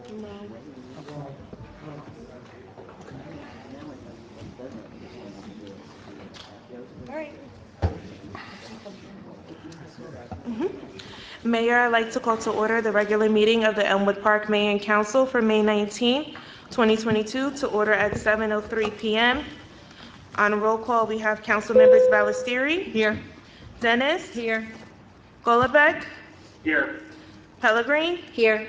All right. Mayor, I'd like to call to order the regular meeting of the Elmwood Park Mayor and Council for May 19, 2022, to order at 7:03 p.m. On roll call, we have Council Members Ballestieri. Here. Dennis. Here. Golombek. Here. Pellegrin. Here.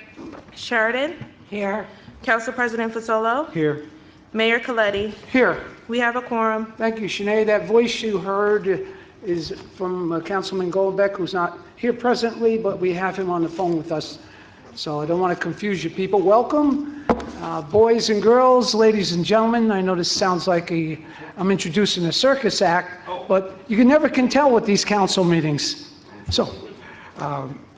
Sheridan. Here. Council President Fasolo. Here. Mayor Coletti. Here. We have a quorum. Thank you, Sinead. That voice you heard is from Councilman Goldbeck, who's not here presently, but we have him on the phone with us. So I don't want to confuse you people. Welcome, boys and girls, ladies and gentlemen. I know this sounds like I'm introducing a circus act, but you can tell with these council meetings. So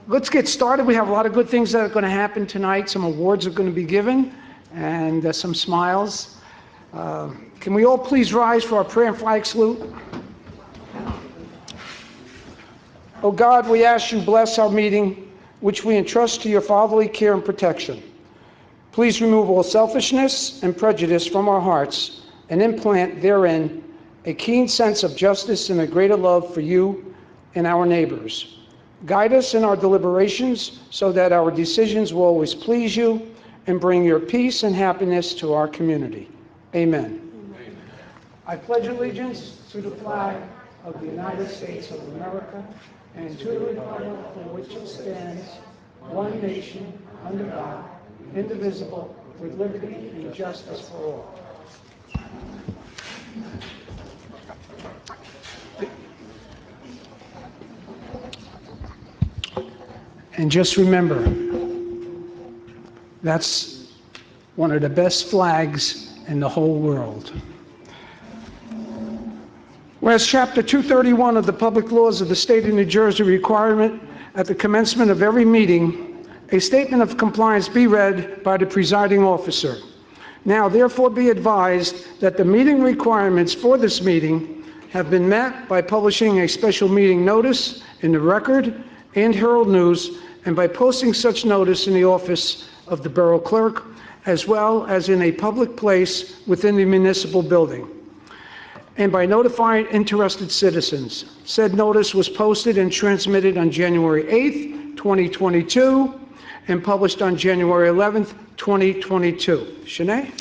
let's get started. We have a lot of good things that are going to happen tonight. Some awards are going to be given and some smiles. Can we all please rise for our prayer and flag salute? Oh God, we ask you bless our meeting, which we entrust to your fatherly care and protection. Please remove all selfishness and prejudice from our hearts and implant therein a keen sense of justice and a greater love for you and our neighbors. Guide us in our deliberations so that our decisions will always please you and bring your peace and happiness to our community. Amen. I pledge allegiance to the flag of the United States of America and to the republic for which it stands, one nation, under God, indivisible, with liberty and justice for all. And just remember, that's one of the best flags in the whole world. Whereas Chapter 231 of the Public Laws of the State of New Jersey requirement at the commencement of every meeting, a statement of compliance be read by the presiding officer. Now, therefore, be advised that the meeting requirements for this meeting have been met by publishing a special meeting notice in the Record and Herald News, and by posting such notice in the office of the Borough Clerk, as well as in a public place within the municipal building, and by notifying interested citizens. Said notice was posted and transmitted on January 8th, 2022, and published on January 11th, 2022. Shanae?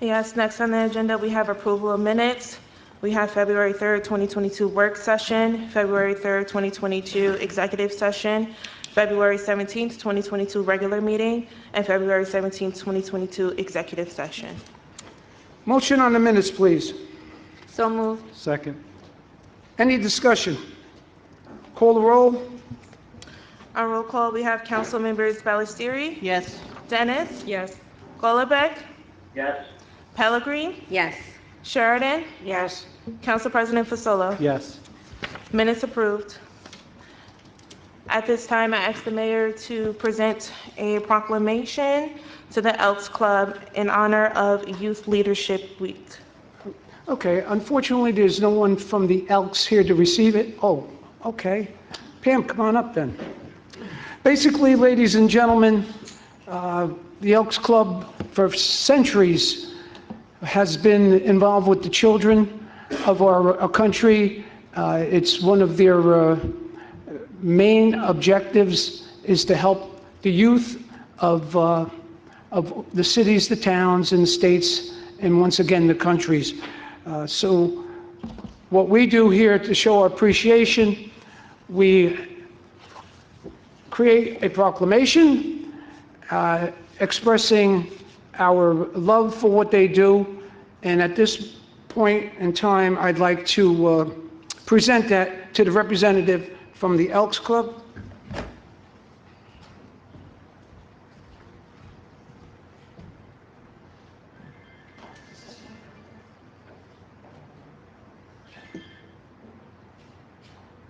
Yes, next on the agenda, we have approval of minutes. We have February 3rd, 2022 work session, February 3rd, 2022 executive session, February 17th, 2022 regular meeting, and February 17th, 2022 executive session. Motion on the minutes, please. So moved. Second. Any discussion? Call the roll. On roll call, we have Council Members Ballestieri. Yes. Dennis. Yes. Golombek. Yes. Pellegrin. Yes. Sheridan. Yes. Council President Fasolo. Yes. Minutes approved. At this time, I ask the mayor to present a proclamation to the Elks Club in honor of Youth Leadership Week. Okay, unfortunately, there's no one from the Elks here to receive it. Oh, okay. Pam, come on up then. Basically, ladies and gentlemen, the Elks Club for centuries has been involved with the children of our country. It's one of their main objectives is to help the youth of the cities, the towns, and the states, and once again, the countries. So what we do here to show our appreciation, we create a proclamation expressing our love for what they do, and at this point in time, I'd like to present that to the representative from the Elks Club.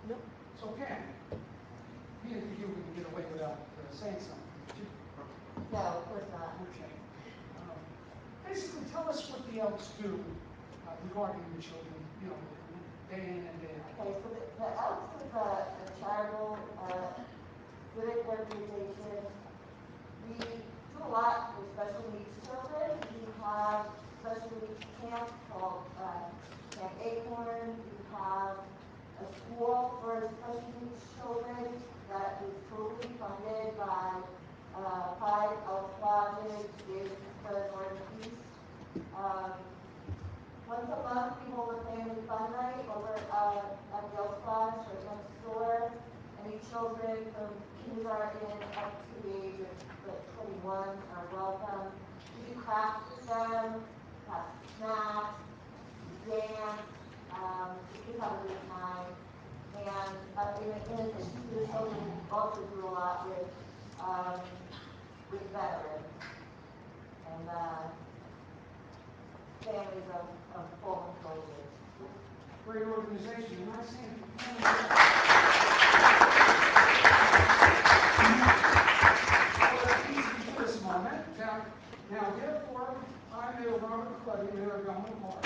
Nope, it's okay. You can get away without saying something. No, of course not. Okay. Basically, tell us what the Elks do regarding the children, you know, day in and day out. Okay, so the Elks is a charitable civic organization. We Once a month, we hold a family fun night over at the Elks Splash right next door. Any children from kindergarten up to the age of like 21 are welcome. We do crafts with them, pass snacks, dance, the kids have a good time. And in addition to the children, we also do a lot with veterans and families of fallen soldiers. Great organization. You're not seeing to this moment. Now, therefore, I, Mayor Robert McClellan, Mayor of Elmwood Park,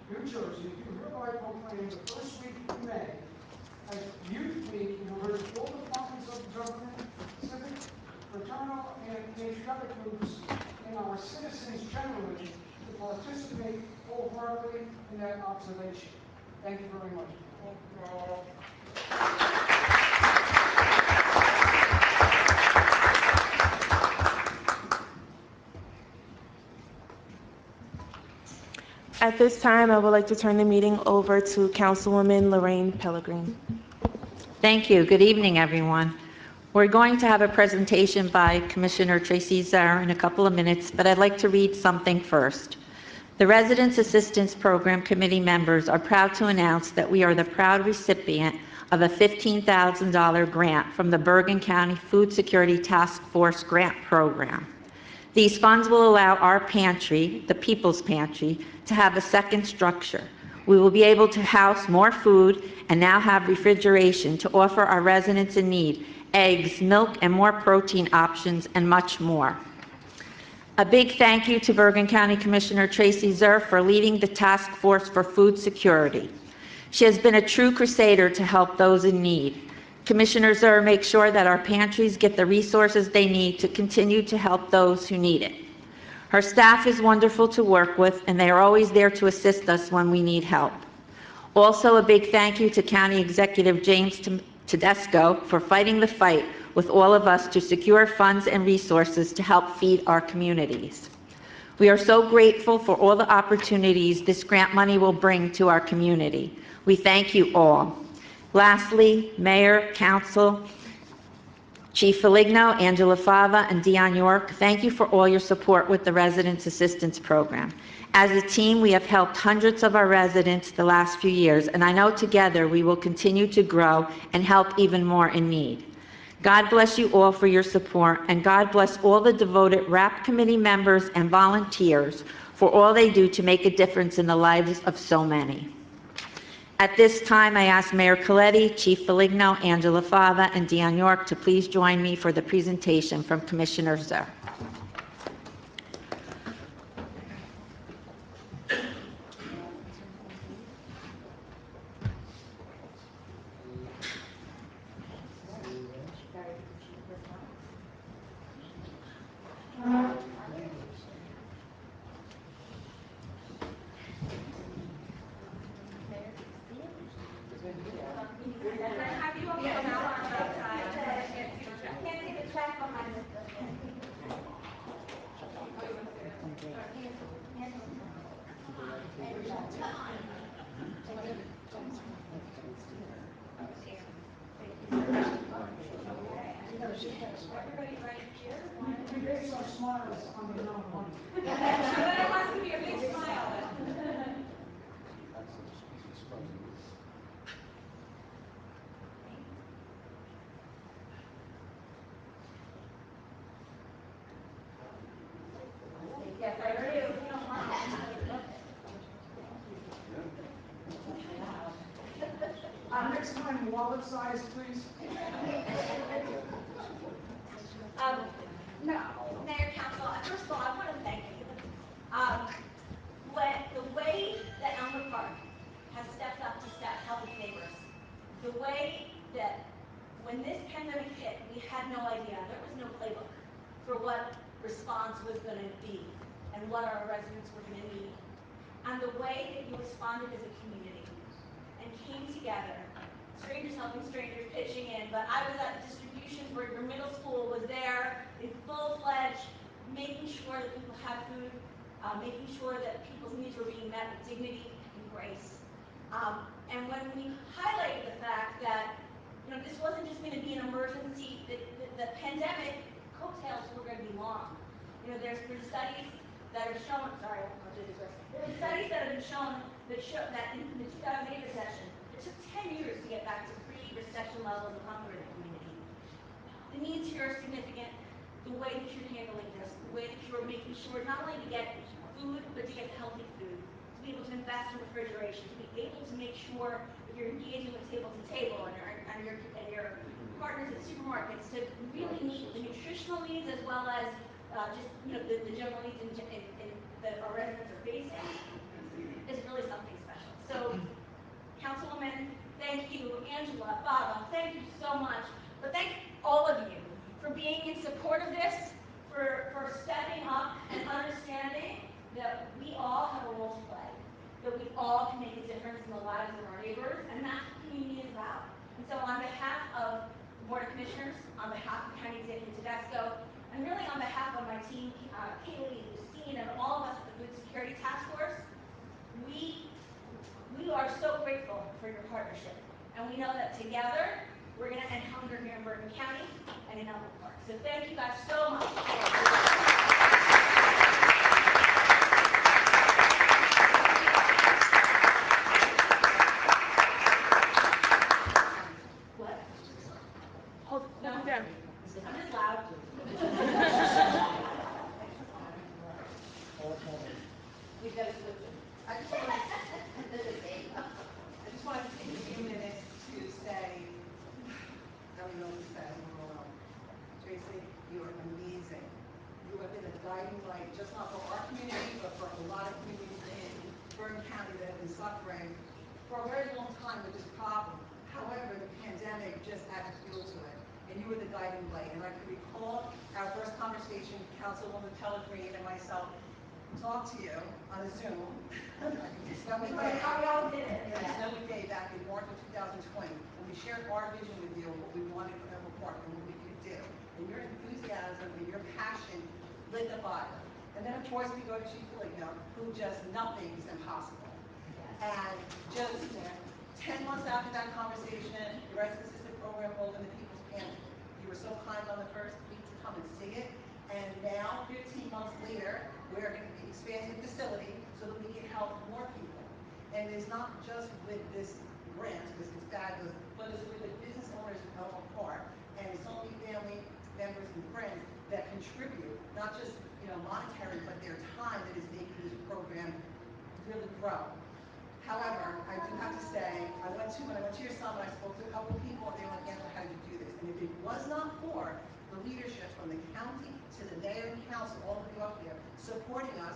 New Jersey, do hereby proclaim the first week of May as Youth Week in order for all departments of government, civic, fraternal, and patriotic groups, and our citizens generally to participate wholeheartedly in that observation. Thank you very much. Thank you, Mayor. At this time, I would like to turn the meeting over to Councilwoman Lorraine Pellegrin. Thank you. Good evening, everyone. We're going to have a presentation by Commissioner Tracy Zar in a couple of minutes, but I'd like to read something first. The Residents Assistance Program Committee members are proud to announce that we are the proud recipient of a $15,000 grant from the Bergen County Food Security Task Force Grant Program. These funds will allow our pantry, the People's Pantry, to have a second structure. We will be able to house more food and now have refrigeration to offer our residents in need eggs, milk, and more protein options, and much more. A big thank you to Bergen County Commissioner Tracy Zerf for leading the Task Force for Food Security. She has been a true crusader to help those in need. Commissioner Zerf makes sure that our pantries get the resources they need to continue to help those who need it. Her staff is wonderful to work with, and they are always there to assist us when we need help. Also, a big thank you to County Executive James Tedesco for fighting the fight with all of us to secure funds and resources to help feed our communities. We are so grateful for all the opportunities this grant money will bring to our community. We thank you all. Lastly, Mayor, Council, Chief Feligno, Angela Fava, and Dion York, thank you for all your support with the Residents Assistance Program. As a team, we have helped hundreds of our residents the last few years, and I know together we will continue to grow and help even more in need. God bless you all for your support, and God bless all the devoted RAP committee members and volunteers for all they do to make a difference in the lives of so many. At this time, I ask Mayor Coletti, Chief Feligno, Angela Fava, and Dion York to please join me for the presentation from Commissioner Zer. Everybody right here. We base our smiles on the amount of money. Everybody wants to be a big smile. Yes, I do. Next time, wallet size, please. No, Mayor, Council, first of all, I want to thank you. The way that Elmwood Park has stepped up to help its neighbors, the way that when this pandemic hit, we had no idea, there was no playbook for what response was going to be and what our residents were going to need. And the way that you responded as a community and came together, strangers helping strangers, pitching in, but I was at distributions where your middle school was there in full-fledged, making sure that people had food. making sure that people's needs were being met with dignity and grace. And when we highlighted the fact that, this wasn't just going to be an emergency, the pandemic coattails were going to be long. There's studies that have shown, sorry, I'll do this right. There's studies that have been shown that in the 2008 recession, it took 10 years to get back to pre-recession levels of hunger in the community. The needs here are significant. The way that you're handling this, the way that you're making sure not only to get food, but to get healthy food, to be able to invest in refrigeration, to be able to make sure that you're engaging with table to table and your partners at supermarkets to really meet the nutritional needs as well as just the general needs that our residents are facing is really something special. So, Councilwoman, thank you, Angela, Baba, thank you so much. But thank all of you for being in support of this, for stepping up and understanding that we all have a role to play, that we all can make a difference in the lives of our neighbors, and that's what community is about. And so on behalf of the Board of Commissioners, on behalf of County Executive Tedesco, and really on behalf of my team, Kaylee, Lucine, and all of us at the Food Security Task Force, we are so grateful for your partnership. And we know that together, we're going to end hunger here in Bergen County and in Elmwood Park. So thank you guys so much. What? Hold, no, down. I'm just loud. We've got to switch it. I just want to take a few minutes to say, I don't know what to say, Tracy, you are amazing. You have been a guiding light, just not for our community, but for a lot of communities in Bergen County that have been suffering for a very long time with this problem. However, the pandemic just added fuel to it, and you were the guiding light. And I can recall our first conversation, Councilwoman Pellegrini and myself talked to you on a Zoom. Snowy day back in March of 2020, and we shared our vision with you of what we wanted for Elmwood Park and what we could do. And your enthusiasm and your passion lit the fire. And then of course we go to Chief Foligno, who just nothing is impossible. And just 10 months after that conversation, your resident assistant program rolled in the People's Pantry. You were so kind on the first week to come and see it. And now, 15 months later, we're going to be expanding the facility so that we can help more people. And it's not just with this grant, because it's fabulous, but it's with the business owners of Elmwood Park and so many family members and friends that contribute, not just monetary, but their time that is making this program really grow. However, I do have to say, when I went to your summit, I spoke to a couple of people, and they were like, Angela, how did you do this? And if it was not for the leadership from the county to the mayor and council, all of you up there, supporting us,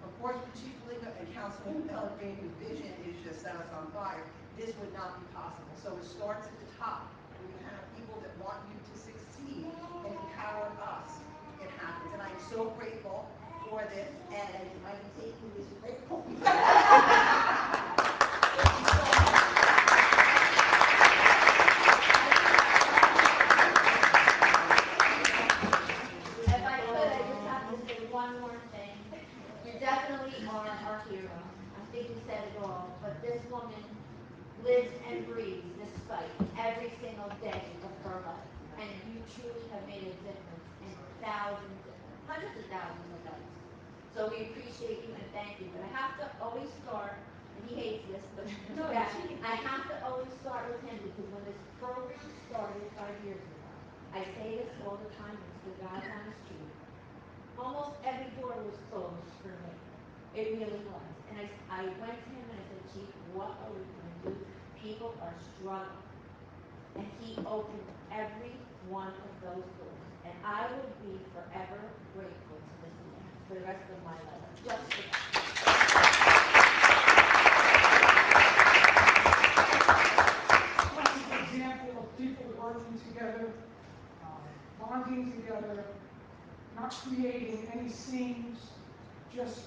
of course, Chief Foligno and Councilwoman Pellegrini's vision is just set us on fire. This would not be possible. So it starts at the top. When you have people that want you to succeed and empower us, it happens. And I'm so grateful for this, and I can take you as grateful. One more thing. You definitely are our hero. I think you said it all. But this woman lives and breathes this fight every single day of her life. And you truly have made a difference in thousands, hundreds of thousands of lives. So we appreciate you and thank you. But I have to always start, and he hates this, but I have to always start with him because when this program started 5 years ago, I say this all the time, it's the God's honest truth. Almost every door was closed for me. It really was. And I went to him and I said, Chief, what are we going to do? People are struggling. And he opened every one of those doors. And I will be forever grateful to this man for the rest of my life. Just for that. Classic example of people working together, bonding together, not creating any scenes, just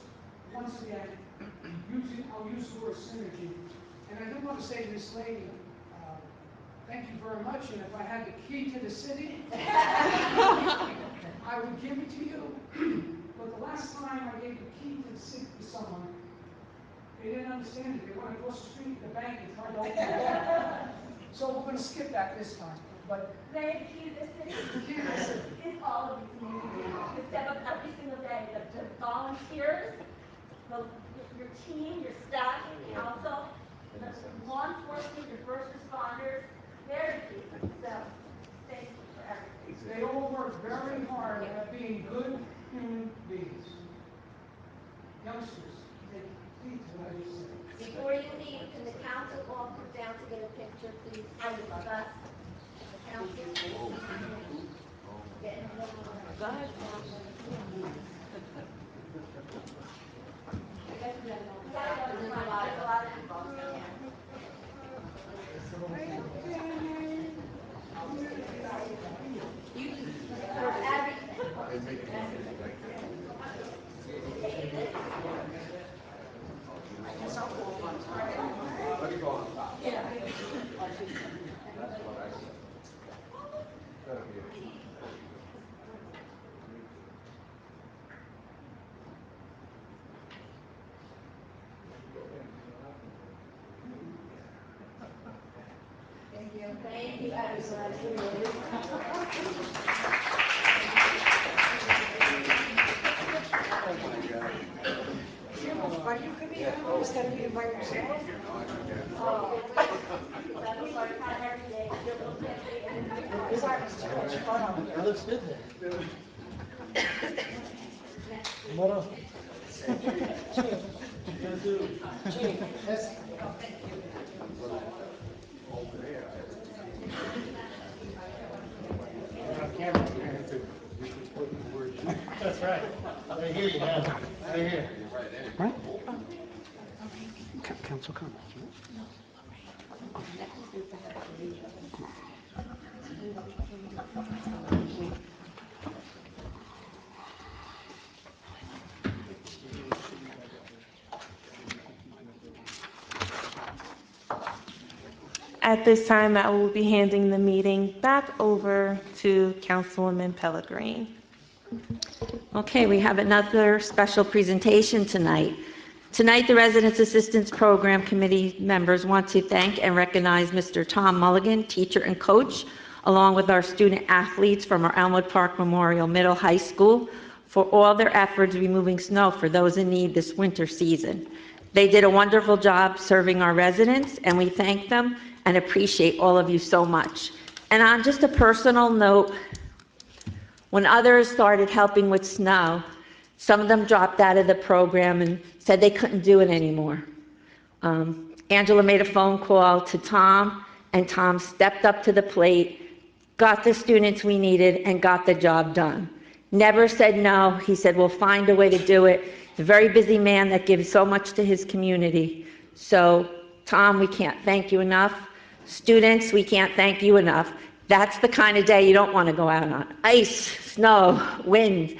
once again, I'll use the word synergy. And I do want to say to this lady, thank you very much, and if I had the key to the city, I would give it to you. But the last time I gave the key to the safe to someone, they didn't understand it. They went across the street to the bank and tried to open the door. So we're gonna skip that this time, but They accuse the city, is all of these amazing people who step up every single day, the volunteers, your team, your staff, your council, the law enforcement, your first responders, they're the key. So, thank you for everything. they all work very hard at being good human beings. Youngsters, take heed to what I just said. Before you leave, can the council all come down to get a picture, please? I would love us. The council. Go ahead. There's a lot of people. Thank you, everyone. Are you coming out instead of being by yourself? That was our time every day. Feel a little bit. Because I was too much fun up here. Looks good there. Come on. That's right. I hear you now. I hear. Right? Council comments, right? At this time, I will be handing the meeting back over to Councilwoman Pellegrin. Okay, we have another special presentation tonight. Tonight, the Residence Assistance Program Committee members want to thank and recognize Mr. Tom Mulligan, teacher and coach, along with our student athletes from our Elmwood Park Memorial Middle High School, for all their efforts removing snow for those in need this winter season. They did a wonderful job serving our residents, and we thank them and appreciate all of you so much. And on just a personal note, when others started helping with snow, some of them dropped out of the program and said they couldn't do it anymore. Angela made a phone call to Tom, and Tom stepped up to the plate, got the students we needed, and got the job done. Never said no. He said, we'll find a way to do it. He's a very busy man that gives so much to his community. So, Tom, we can't thank you enough. Students, we can't thank you enough. That's the kind of day you don't want to go out on. Ice, snow, wind,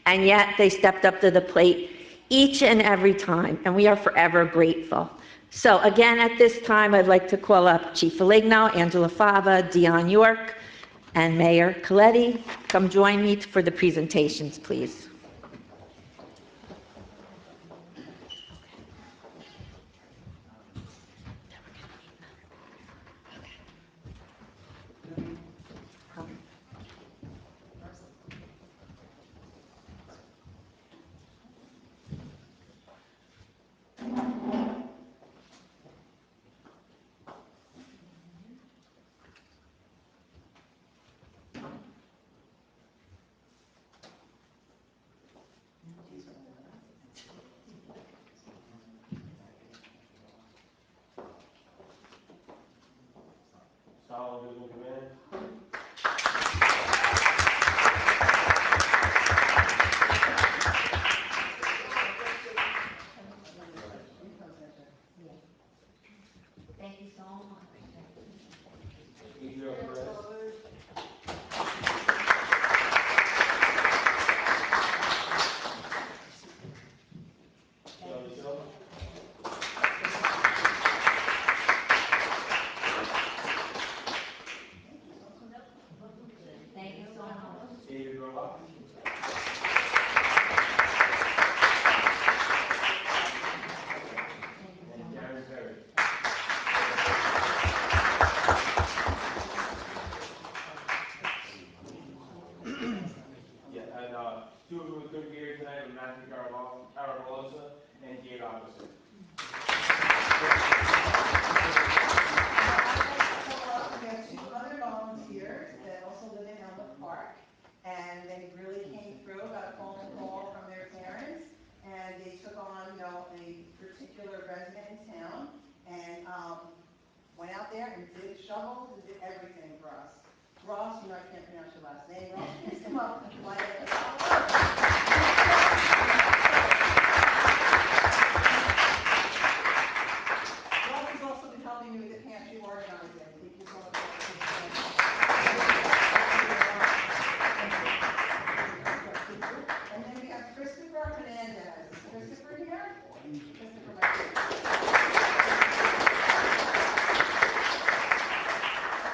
and yet they stepped up to the plate each and every time, and we are forever grateful. So again, at this time, I'd like to call up Chief Foligno, Angela Fava, Dion York, and Mayor Coletti. Come join me for the presentations, please. Two of them are going to be here tonight with Matthew Carabosa and Gabe Alverson. We have two other volunteers that also live in Elmwood Park, and they really came through, got a phone call from their parents, and they took on, a particular resident in town, and went out there and did shovels and did everything for us. Ross, I can't pronounce your last name. Ross, please come up and light up the Ross has also been helping me with the pantry organizing. Thank you so much. And then we have Christopher Hernandez. Is Christopher here? Christopher, my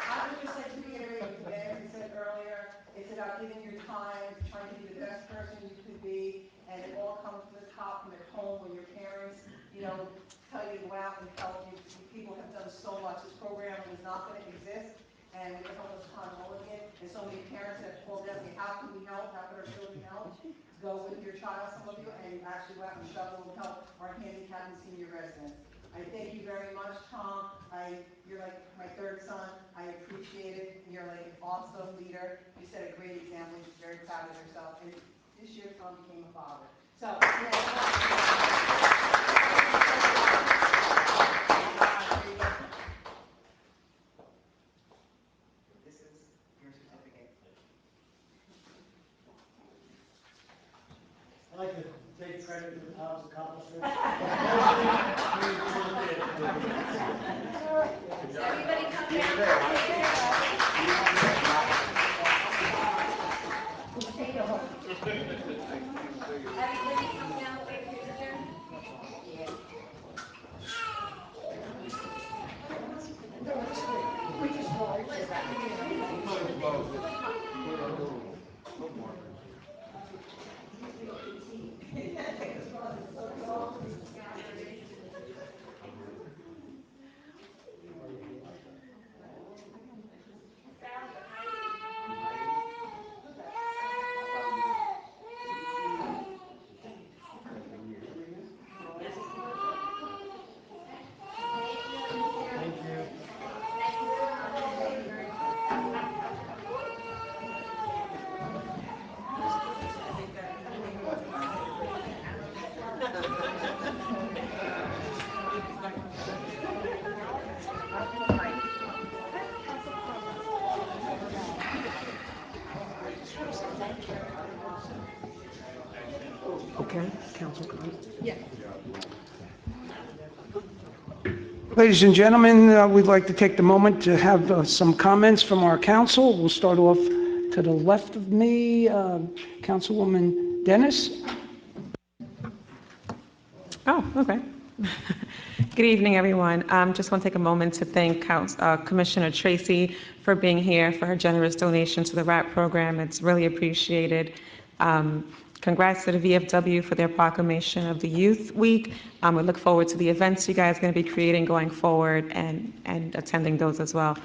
I would just like to reiterate what Vanessa said earlier. It's about giving your time, trying to be the best person you could be, and it all comes from the top, from at home, when your parents, tell you to go out and help you. People have done so much. This program was not going to exist, and with the help of Tom Mulligan, and so many parents have called out, how can we help? How can our children help? Go with your child, some of you, and actually go out and shovel and help our handicapped and senior residents. I thank you very much, Tom. You're like my third son. I appreciate it. You're like an awesome leader. You set a great example. You're very proud of yourself. And this year, Tom became a father. So, this is your certificate. I'd like to take credit for Tom's accomplishments. Everybody come down. Everybody come down, take your picture. Okay, council comment? Yeah. Ladies and gentlemen, we'd like to take the moment to have some comments from our council. We'll start off to the left of me, Councilwoman Dennis. Oh, okay. Good evening, everyone. Just want to take a moment to thank Commissioner Tracy for being here, for her generous donation to the RAP program. It's really appreciated. Congrats to the VFW for their proclamation of the Youth Week. We look forward to the events you guys are going to be creating going forward and attending those as well.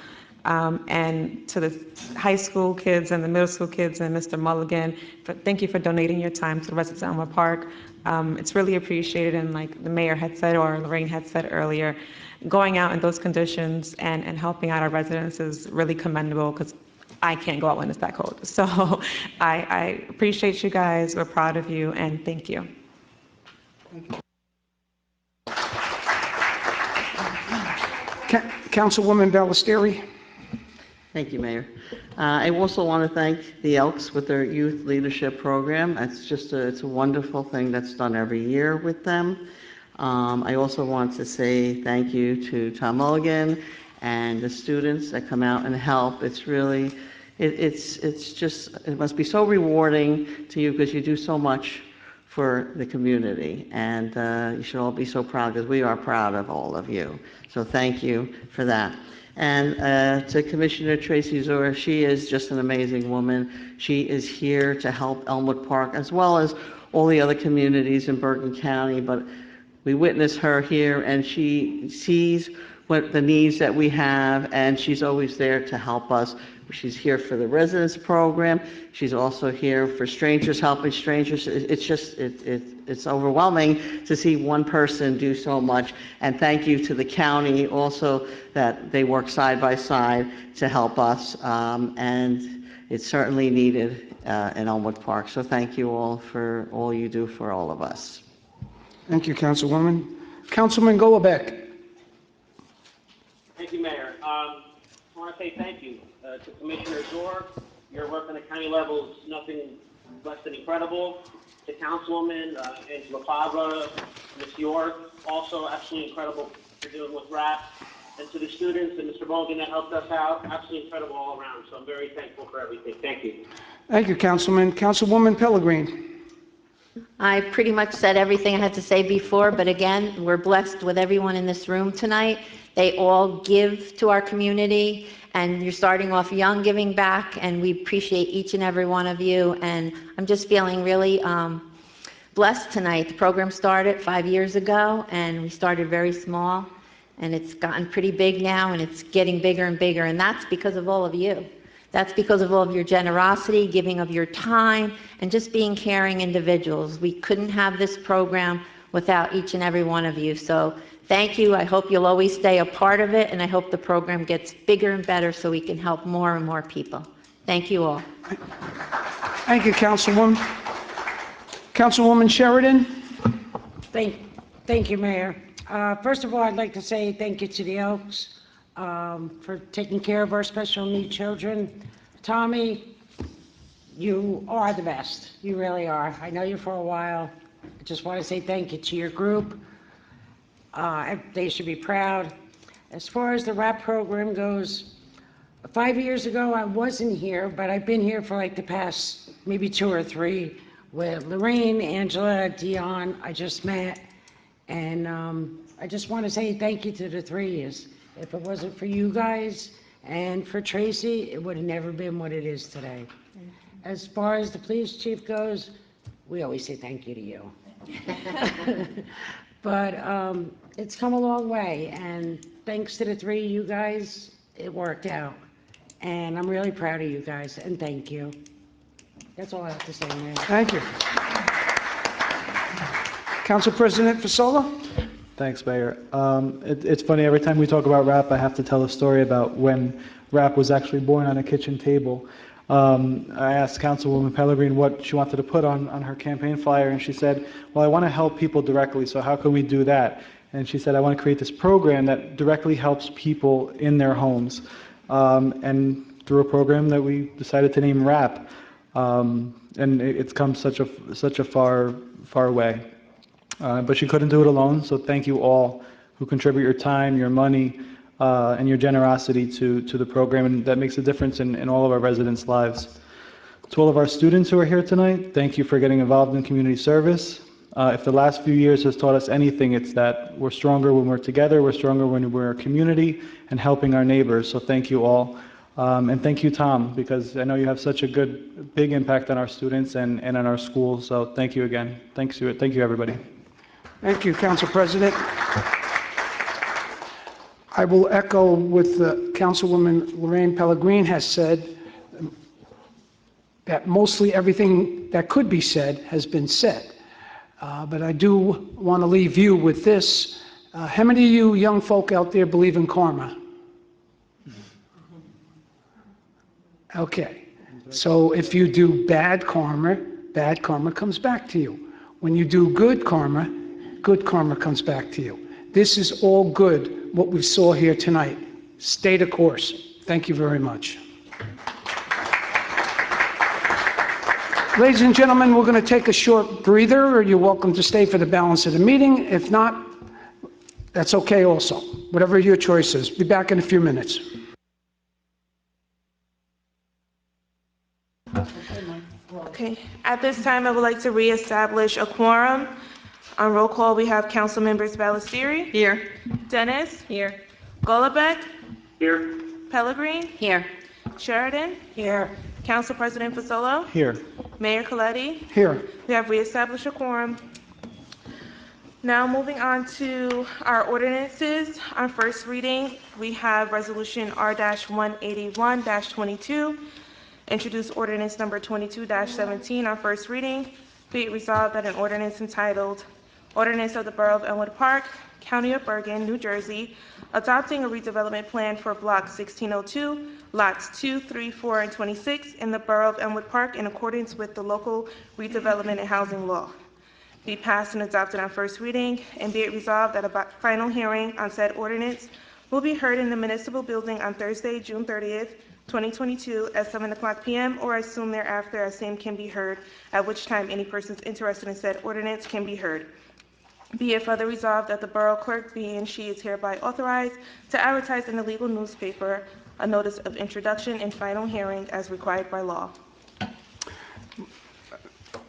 And to the high school kids and the middle school kids and Mr. Mulligan, thank you for donating your time to the residents of Elmwood Park. It's really appreciated, and like the mayor had said, or Lorraine had said earlier, going out in those conditions and helping out our residents is really commendable, because I can't go out when it's that cold. So I appreciate you guys. We're proud of you, and thank you. Councilwoman Ballesteri. Thank you, Mayor. I also want to thank the Elks with their youth leadership program. It's a wonderful thing that's done every year with them. I also want to say thank you to Tom Mulligan and the students that come out and help. It's really, it must be so rewarding to you, because you do so much for the community, and you should all be so proud, because we are proud of all of you. So thank you for that. And to Commissioner Tracy Zora, she is just an amazing woman. She is here to help Elmwood Park, as well as all the other communities in Bergen County, but we witness her here, and she sees what the needs that we have, and she's always there to help us. She's here for the residence program. She's also here for strangers, helping strangers. It's just, it's overwhelming to see one person do so much. And thank you to the county also that they work side by side to help us. And it's certainly needed in Elmwood Park. So thank you all for all you do for all of us. Thank you, Councilwoman. Councilman Golombek. Thank you, Mayor. I want to say thank you to Commissioner Zor. Your work on the county level is nothing less than incredible. To Councilwoman Angela Fabra, Ms. York, also absolutely incredible for dealing with RAP. And to the students and Mr. Bogan that helped us out, absolutely incredible all around. So I'm very thankful for everything. Thank you. Thank you, Councilman. Councilwoman Pellegrin. I pretty much said everything I had to say before, but again, we're blessed with everyone in this room tonight. They all give to our community, and you're starting off young giving back, and we appreciate each and every one of you. And I'm just feeling really blessed tonight. The program started 5 years ago, and we started very small, and it's gotten pretty big now, and it's getting bigger and bigger, and that's because of all of you. That's because of all of your generosity, giving of your time, and just being caring individuals. We couldn't have this program without each and every one of you. So thank you. I hope you'll always stay a part of it, and I hope the program gets bigger and better so we can help more and more people. Thank you all. Thank you, Councilwoman. Councilwoman Sheridan. Thank you, Mayor. First of all, I'd like to say thank you to the Elks for taking care of our special needs children. Tommy, you are the best. You really are. I know you for a while. I just want to say thank you to your group. They should be proud. As far as the RAP program goes, 5 years ago I wasn't here, but I've been here for like the past maybe 2 or 3 with Lorraine, Angela, Dion. I just met, and I just want to say thank you to the 3 of you. If it wasn't for you guys and for Tracy, it would have never been what it is today. As far as the police chief goes, we always say thank you to you. But it's come a long way, and thanks to the 3 of you guys, it worked out. And I'm really proud of you guys, and thank you. That's all I have to say, Mayor. Thank you. Council President Fasola. Thanks, Mayor. It's funny, every time we talk about RAP, I have to tell a story about when RAP was actually born on a kitchen table. I asked Councilwoman Pellegrin what she wanted to put on her campaign flyer, and she said, well, I want to help people directly, so how can we do that? And she said, I want to create this program that directly helps people in their homes. And through a program that we decided to name RAP. And it's come such a far way. But she couldn't do it alone, so thank you all who contribute your time, your money, and your generosity to the program, and that makes a difference in all of our residents' lives. To all of our students who are here tonight, thank you for getting involved in community service. If the last few years has taught us anything, it's that we're stronger when we're together, we're stronger when we're a community and helping our neighbors, so thank you all. And thank you, Tom, because I know you have such a big impact on our students and on our schools, so thank you again. Thank you, everybody. Thank you, Council President. I will echo what Councilwoman Lorraine Pellegrin has said, that mostly everything that could be said has been said. But I do want to leave you with this. How many of you young folk out there believe in karma? Okay. So if you do bad karma comes back to you. When you do good karma comes back to you. This is all good, what we saw here tonight. Stay the course. Thank you very much. Ladies and gentlemen, we're going to take a short breather, or you're welcome to stay for the balance of the meeting. If not, that's okay also. Whatever your choice is. Be back in a few minutes. Okay. At this time, I would like to reestablish a quorum. On roll call, we have Council Members Ballesteri. Here. Dennis. Here. Golombek. Here. Pellegrin. Here. Sheridan. Here. Council President Fasolo. Here. Mayor Coletti. Here. We have reestablished a quorum. Now, moving on to our ordinances. On first reading, we have Resolution R-181-22, introduce ordinance number 22-17 on first reading. Be it resolved that an ordinance entitled, Ordinance of the Borough of Elmwood Park, County of Bergen, New Jersey, adopting a redevelopment plan for Block 1602, Lots 2, 3, 4, and 26 in the Borough of Elmwood Park in accordance with the local redevelopment and housing law, be passed and adopted on first reading, and be it resolved that a final hearing on said ordinance will be heard in the municipal building on Thursday, June 30th, 2022, at 7:00 p.m. or as soon thereafter as same can be heard, at which time any persons interested in said ordinance can be heard. Be it further resolved that the borough clerk be and she is hereby authorized to advertise in the legal newspaper a notice of introduction and final hearing as required by law.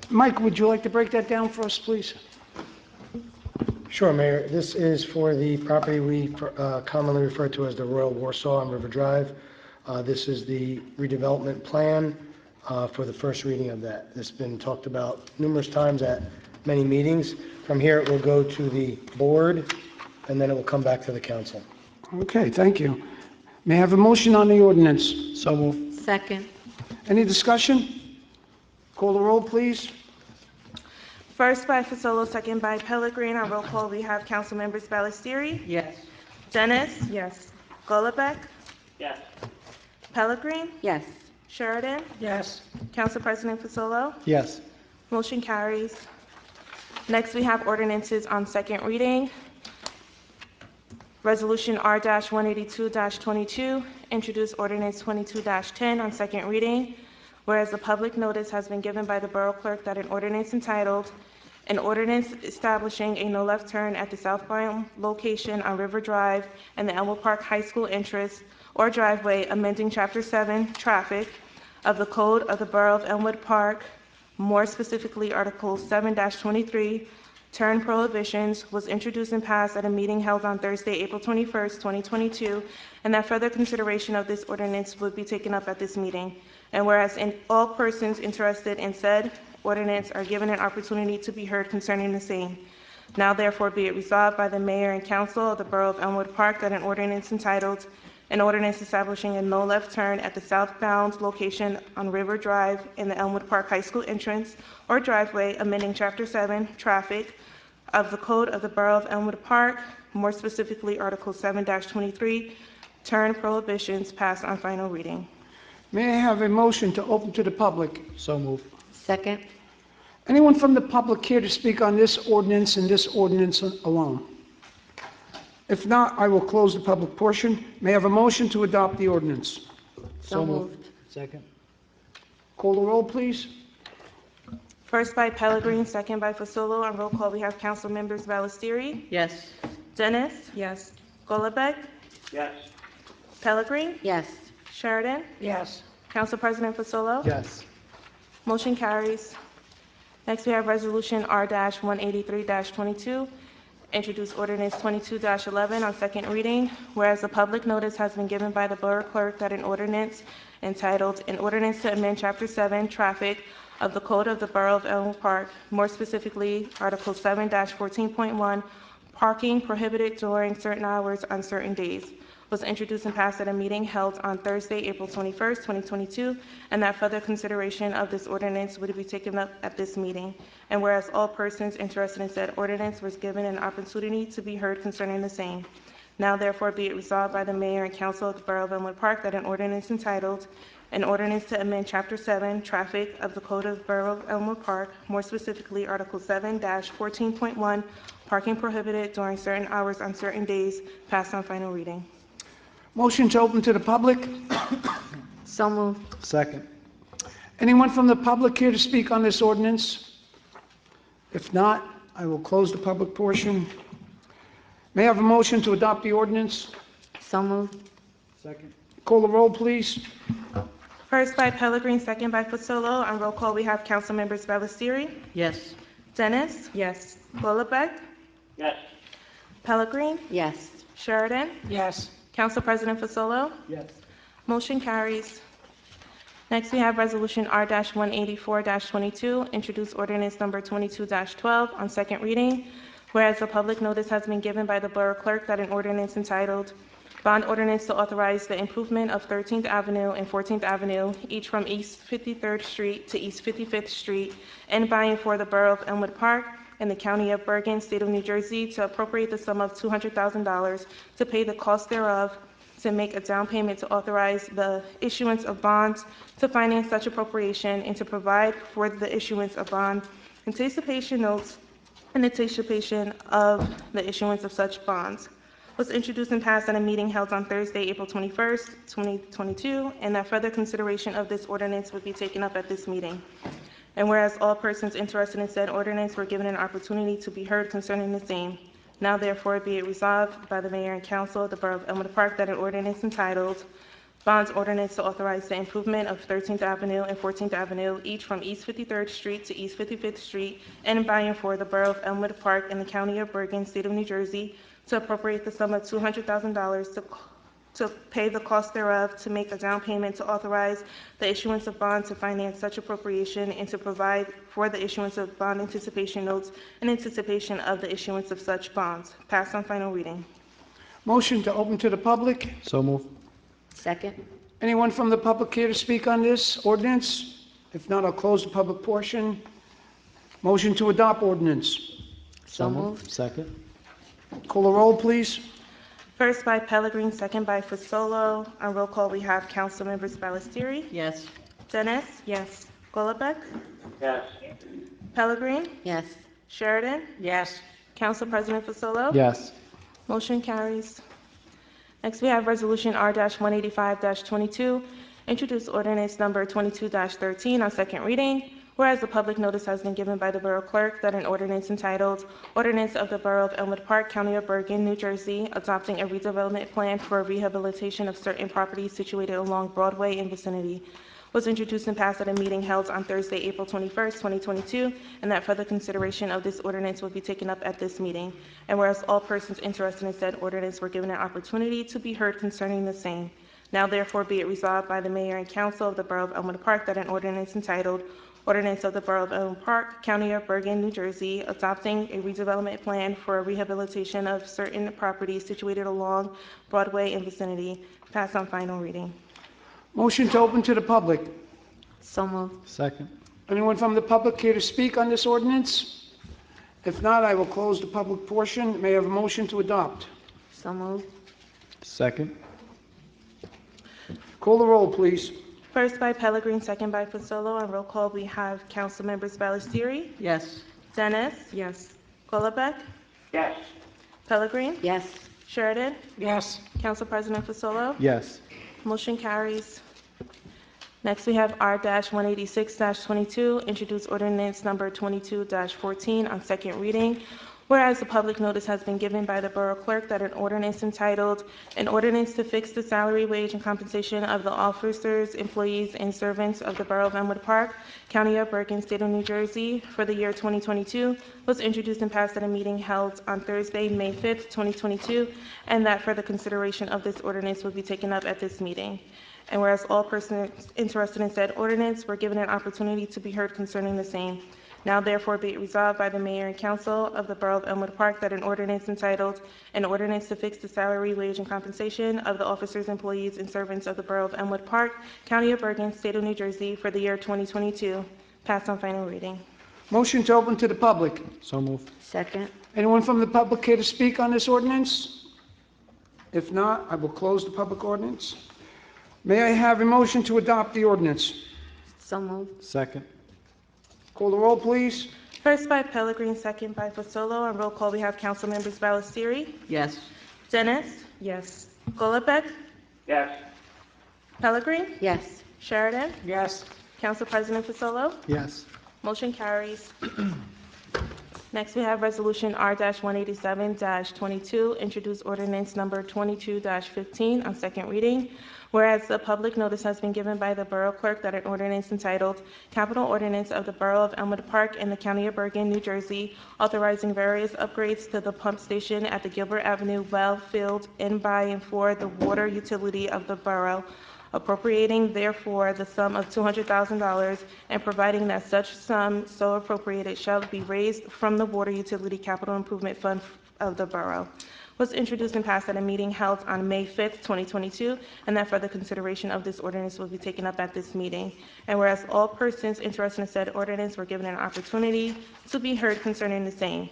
Mike, would you like to break that down for us, please? Sure, Mayor. This is for the property we commonly refer to as the Royal Warsaw on River Drive. This is the redevelopment plan for the first reading of that. This has been talked about numerous times at many meetings. From here, it will go to the board, and then it will come back to the council. Okay, thank you. May I have a motion on the ordinance? So moved. Second. Any discussion? Call the roll, please. First by Fasolo, second by Pellegrin. On roll call, we have council members Ballestieri, Yes. Dennis, Yes. Golubek, Yes. Pellegrin, Yes. Sheridan, Yes. Council President Fasolo. Yes. Motion carries. Next, we have ordinances on second reading. Resolution R-182-22, introduce ordinance 22-10 on second reading. Whereas a public notice has been given by the borough clerk that an ordinance entitled, an ordinance establishing a no left turn at the southbound location on River Drive and the Elmwood Park High School entrance or driveway, amending Chapter 7, Traffic of the Code of the Borough of Elmwood Park, more specifically Article 7-23, Turn Prohibitions, was introduced and passed at a meeting held on Thursday, April 21st, 2022, and that further consideration of this ordinance would be taken up at this meeting. And whereas all persons interested in said ordinance are given an opportunity to be heard concerning the same. Now therefore be it resolved by the mayor and council of the Borough of Elmwood Park that an ordinance entitled, an ordinance establishing a no left turn at the southbound location on River Drive in the Elmwood Park High School entrance or driveway, amending Chapter 7, Traffic of the Code of the Borough of Elmwood Park, more specifically Article 7-23, Turn Prohibitions, passed on final reading. May I have a motion to open to the public? So moved. Second. Anyone from the public here to speak on this ordinance and this ordinance alone? If not, I will close the public portion. May I have a motion to adopt the ordinance? So moved. Second. Call the roll, please. First by Pellegrin, second by Fasolo. On roll call, we have council members Ballestieri, Yes. Dennis, Yes. Golubek, Yes. Pellegrin, Yes. Sheridan, Yes. Council President Fasolo. Yes. Motion carries. Next, we have Resolution R-183-22, introduce ordinance 22-11 on second reading, whereas a public notice has been given by the borough clerk that an ordinance entitled, an ordinance to amend Chapter 7, Traffic of the Code of the Borough of Elmwood Park, more specifically Article 7-14.1, Parking Prohibited During Certain Hours on Certain Days, was introduced and passed at a meeting held on Thursday, April 21st, 2022, and that further consideration of this ordinance would be taken up at this meeting. And whereas all persons interested in said ordinance was given an opportunity to be heard concerning the same. Now therefore be it resolved by the mayor and council of the Borough of Elmwood Park that an ordinance entitled, an ordinance to amend Chapter 7, Traffic of the Code of the Borough of Elmwood Park, more specifically Article 7-14.1, Parking Prohibited During Certain Hours on Certain Days, passed on final reading. Motion to open to the public. So moved. Second. Anyone from the public here to speak on this ordinance? If not, I will close the public portion. May I have a motion to adopt the ordinance? So moved. Second. Call the roll, please. First by Pellegrin, second by Fasolo. On roll call, we have council members Ballestieri, Yes. Dennis, Yes. Golubek, Yes. Pellegrin, Yes. Sheridan, Yes. Council President Fasolo. Yes. Motion carries. Next, we have Resolution R-184-22, introduce ordinance number 22-12 on second reading. Whereas a public notice has been given by the Borough Clerk that an ordinance entitled Bond Ordinance to Authorize the Improvement of 13th Avenue and 14th Avenue, each from East 53rd Street to East 55th Street, and by and for the Borough of Elmwood Park and the County of Bergen, State of New Jersey, to appropriate the sum of $200,000 to pay the cost thereof, to make a down payment to authorize the issuance of bonds to finance such appropriation, and to provide for the issuance of bond anticipation notes in anticipation of the issuance of such bonds, was introduced and passed at a meeting held on Thursday, April 21st, 2022, and that further consideration of this ordinance would be taken up at this meeting. And whereas all persons interested in said ordinance were given an opportunity to be heard concerning the same, now therefore be it resolved by the Mayor and Council of the Borough of Elmwood Park that an ordinance entitled Bonds Ordinance to Authorize the Improvement of 13th Avenue and 14th Avenue, each from East 53rd Street to East 55th Street, and by and for the Borough of Elmwood Park and the County of Bergen, State of New Jersey, to appropriate the sum of $200,000 to pay the cost thereof, to make a down payment to authorize the issuance of bonds to finance such appropriation, and to provide for the issuance of bond anticipation notes in anticipation of the issuance of such bonds. Passed on final reading. Motion to open to the public. So moved. Second? Anyone from the public here to speak on this ordinance? If not, I'll close the public portion. Motion to adopt ordinance. So moved. Second? Call the roll, please. First by Pellegrin, second by Fasolo. On roll call, we have Council Members Ballestieri, Yes. Dennis. Yes. Golubek, Yes. Pellegrin, Yes. Sheridan, Yes. Council President Fasolo. Yes. Motion carries. Next, we have Resolution R-185-22, introduced ordinance number 22-13 on second reading. Whereas the public notice has been given by the Borough Clerk that an ordinance entitled Ordinance of the Borough of Elmwood Park, County of Bergen, New Jersey, adopting a redevelopment plan for rehabilitation of certain properties situated along Broadway and vicinity, was introduced and passed at a meeting held on Thursday, April 21st, 2022, and that further consideration of this ordinance will be taken up at this meeting. And whereas all persons interested in said ordinance were given an opportunity to be heard concerning the same, now therefore be it resolved by the Mayor and Council of the Borough of Elmwood Park that an ordinance entitled Ordinance of the Borough of Elmwood Park, County of Bergen, New Jersey, adopting a redevelopment plan for rehabilitation of certain properties situated along Broadway and vicinity, passed on final reading. Motion to open to the public. So moved. Second? Anyone from the public here to speak on this ordinance? If not, I will close the public portion. May I have a motion to adopt? So moved. Second? Call the roll, please. First by Pellegrin, second by Fasolo. On roll call, we have Council Members Ballestieri, Yes. Dennis, Yes. Golubek, Yes. Pellegrin, Yes. Sheridan, Yes. Council President Fasolo. Yes. Motion carries. Next, we have R-186-22, introduced ordinance number 22-14 on second reading. Whereas the public notice has been given by the Borough Clerk that an ordinance entitled, An Ordinance to Fix the Salary, Wage, and Compensation of the Officers, Employees, and Servants of the Borough of Elmwood Park, County of Bergen, State of New Jersey, for the year 2022, was introduced and passed at a meeting held on Thursday, May 5th, 2022, and that further consideration of this ordinance will be taken up at this meeting. And whereas all persons interested in said ordinance were given an opportunity to be heard concerning the same, now therefore be it resolved by the Mayor and Council of the Borough of Elmwood Park that an ordinance entitled, An Ordinance to Fix the Salary, Wage, and Compensation of the Officers, Employees, and Servants of the Borough of Elmwood Park, County of Bergen, State of New Jersey, for the year 2022, passed on final reading. Motion to open to the public. So moved. Second? Anyone from the public here to speak on this ordinance? If not, I will close the public ordinance. May I have a motion to adopt the ordinance? So moved. Second? Call the roll, please. First by Pellegrin, second by Fasolo. On roll call, we have Council Members Ballestieri, Yes. Dennis, Yes. Golubek, Yes. Pellegrin, Yes. Sheridan, Yes. Council President Fasolo. Yes. Motion carries. Next, we have Resolution R-187-22, introduced ordinance number 22-15 on second reading. Whereas the public notice has been given by the Borough Clerk that an ordinance entitled Capital Ordinance of the Borough of Elmwood Park in the County of Bergen, New Jersey, authorizing various upgrades to the pump station at the Gilbert Avenue well field in by and for the water utility of the borough, appropriating therefore the sum of $200,000 and providing that such sum so appropriated shall be raised from the Water Utility Capital Improvement Fund of the borough, was introduced and passed at a meeting held on May 5th, 2022, and that further consideration of this ordinance will be taken up at this meeting. And whereas all persons interested in said ordinance were given an opportunity to be heard concerning the same.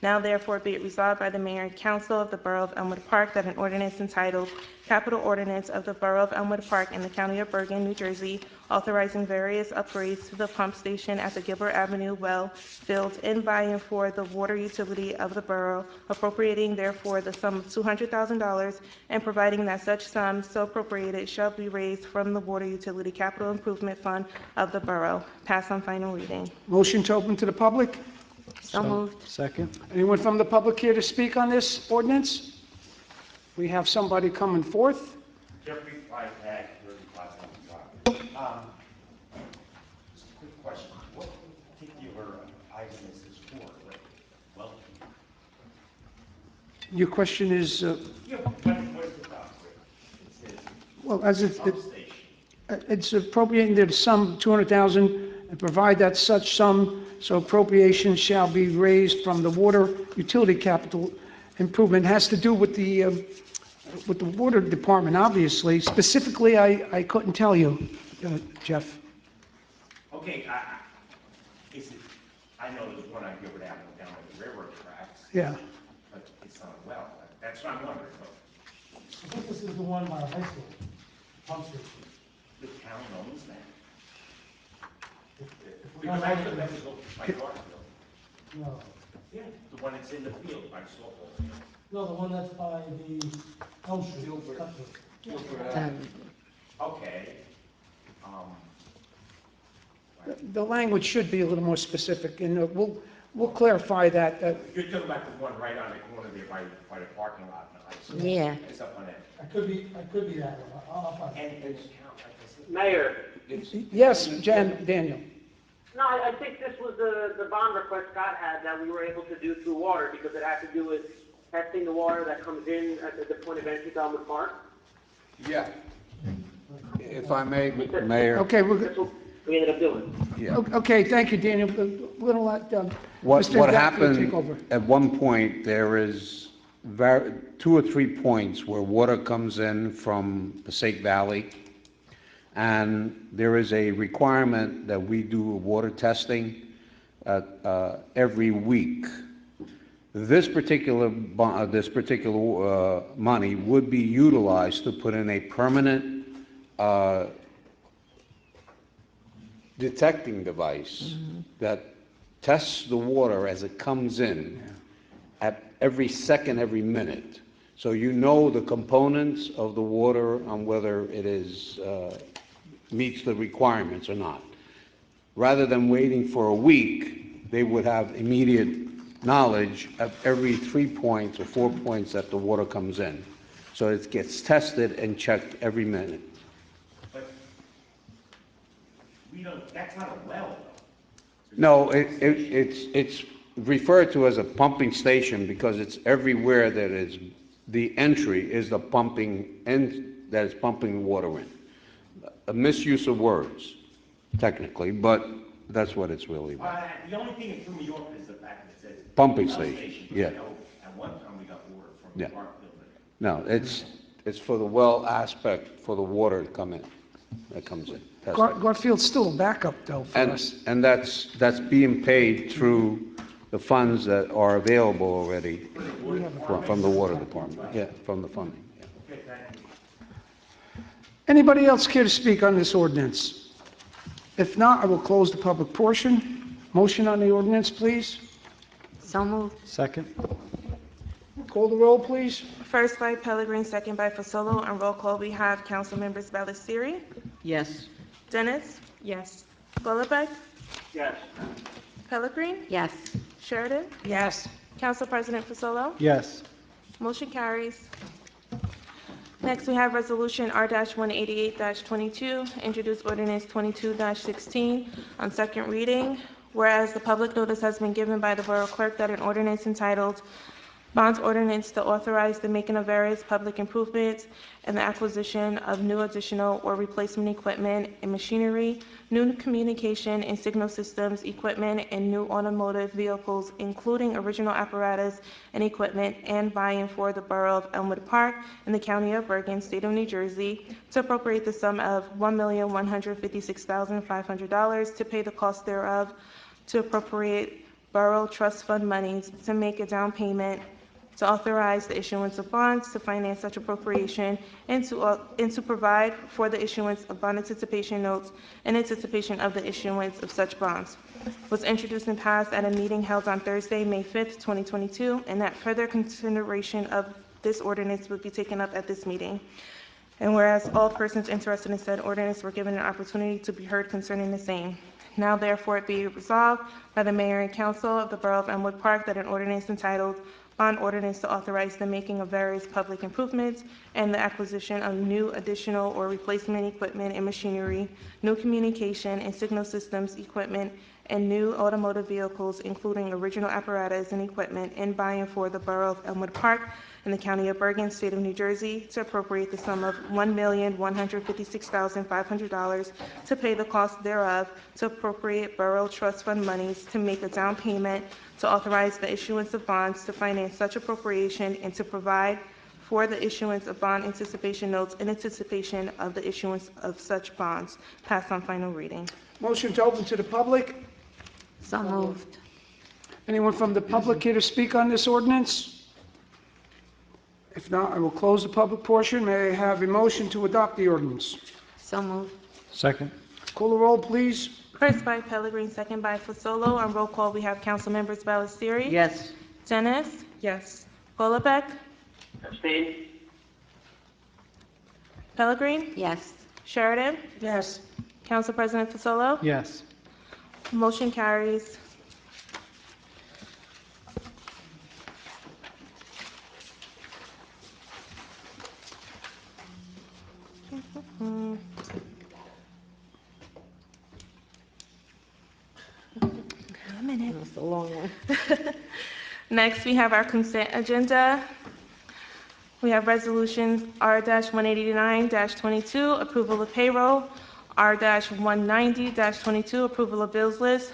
Now therefore be it resolved by the Mayor and Council of the Borough of Elmwood Park that an ordinance entitled Capital Ordinance of the Borough of Elmwood Park in the County of Bergen, New Jersey, authorizing various upgrades to the pump station at the Gilbert Avenue well field in by and for the water utility of the borough, appropriating therefore the sum of $200,000 and providing that such sum so appropriated shall be raised from the Water Utility Capital Improvement Fund of the borough. Pass on final reading. Motion to open to the public? So moved. Second. Anyone from the public here to speak on this ordinance? We have somebody coming forth. Jeffrey Freitag, 35 Drive. Just a quick question. What particular item is this for? Well, Your question is, yeah, what is the top for? It says well, as pump station. it's appropriating the sum $200,000 and provide that such sum so appropriation shall be raised from the water utility capital improvement. It has to do with the water department, obviously. Specifically, I couldn't tell you, Jeff. Okay, is it, I know there's one on Gilbert Avenue down at the railroad tracks. Yeah. But it's not a well. That's what I'm wondering. I think this is the one by high school, pump station. The town owns that. If we Because don't I have took it- that was my Garfield. No, Yeah, the one that's in the field by softball field. no, the one that's by the Elm Street. Okay. The language should be a little more specific, and we'll clarify that. You're talking about the one right on the corner there by the parking lot. I assume. Yeah. It's up on that. I could be that one. I'll find it. And it's count, like I said. Mayor, Yes, Daniel. no, I think this was the bond request Scott had that we were able to do through water because it had to do with testing the water that comes in at the point of entry to Elmwood Park. Yeah. If I may, Mayor. Okay, That's what we ended up doing. Yeah. okay, thank you, Daniel. We're going to let What Mr. Gaffney take over. happened, at one point, there is 2 or 3 points where water comes in from Passaic Valley, and there is a requirement that we do water testing every week. This particular money would be utilized to put in a permanent detecting device that tests the water as it comes in at every second, every minute. So you know the components of the water on whether it is meets the requirements or not. Rather than waiting for a week, they would have immediate knowledge of every 3 points or 4 points that the water comes in. So it gets tested and checked every minute. But we don't, that's not a well, though. No, it's referred to as a pumping station because it's everywhere that is, the entry is the pumping end that is pumping water in. A misuse of words, technically, but that's what it's really about. The only thing that threw me off is the fact that it says. Pumping station, yeah. I know at one time we got water from Yeah. the park building. No, it's for the well aspect, for the water to come in, that comes in. That's it. Garfield's still a backup, though, for us. And that's being paid through the funds that are available already from the water department, yeah, from the funding. Yeah. Anybody else care to speak on this ordinance? If not, I will close the public portion. Motion on the ordinance, please. So moved. Second. Call the roll, please. First by Pellegrin, second by Fasolo. On roll call, we have council members Ballesteri, Yes. Dennis, Yes. Golubek, Yes. Pellegrin, Yes. Sheridan, Yes. Council President Fasolo. Yes. Motion carries. Next, we have Resolution R-188-22, introduced ordinance 22-16 on second reading. Whereas the public notice has been given by the Borough Clerk that an ordinance entitled Bonds ordinance to authorize the making of various public improvements and the acquisition of new additional or replacement equipment and machinery, new communication and signal systems, equipment, and new automotive vehicles, including original apparatus and equipment, and by and for the Borough of Elmwood Park in the County of Bergen, State of New Jersey, to appropriate the sum of $1,156,500 to pay the cost thereof, to appropriate Borough Trust Fund monies to make a down payment, to authorize the issuance of bonds to finance such appropriation, and to provide for the issuance of bond anticipation notes in anticipation of the issuance of such bonds. Was introduced and passed at a meeting held on Thursday, May 5th, 2022, and that further consideration of this ordinance would be taken up at this meeting. And whereas all persons interested in said ordinance were given an opportunity to be heard concerning the same. Now therefore it be resolved by the Mayor and Council of the Borough of Elmwood Park that an ordinance entitled Bond Ordinance to authorize the making of various public improvements and the acquisition of new, additional, or replacement equipment and machinery, new communication and signal systems equipment, and new automotive vehicles, including original apparatus and equipment, in by and for the Borough of Elmwood Park in the County of Bergen, State of New Jersey, to appropriate the sum of $1,156,500 to pay the cost thereof, to appropriate Borough Trust Fund monies to make a down payment, to authorize the issuance of bonds to finance such appropriation, and to provide for the issuance of bond anticipation notes in anticipation of the issuance of such bonds. Passed on final reading. Motion to open to the public. So moved. Anyone from the public here to speak on this ordinance? If not, I will close the public portion. May I have a motion to adopt the ordinance? So moved. Second. Call the roll, please. First by Pellegrin, second by Fasolo. On roll call, we have council members Ballesteri. Yes. Dennis. Yes. Golubek. Abstain? Pellegrin. Yes. Sheridan. Yes. Council President Fasolo. Yes. Motion carries. A minute. That's a long one. Next, we have our consent agenda. We have resolutions R-189-22, approval of payroll, R-190-22, approval of bills list,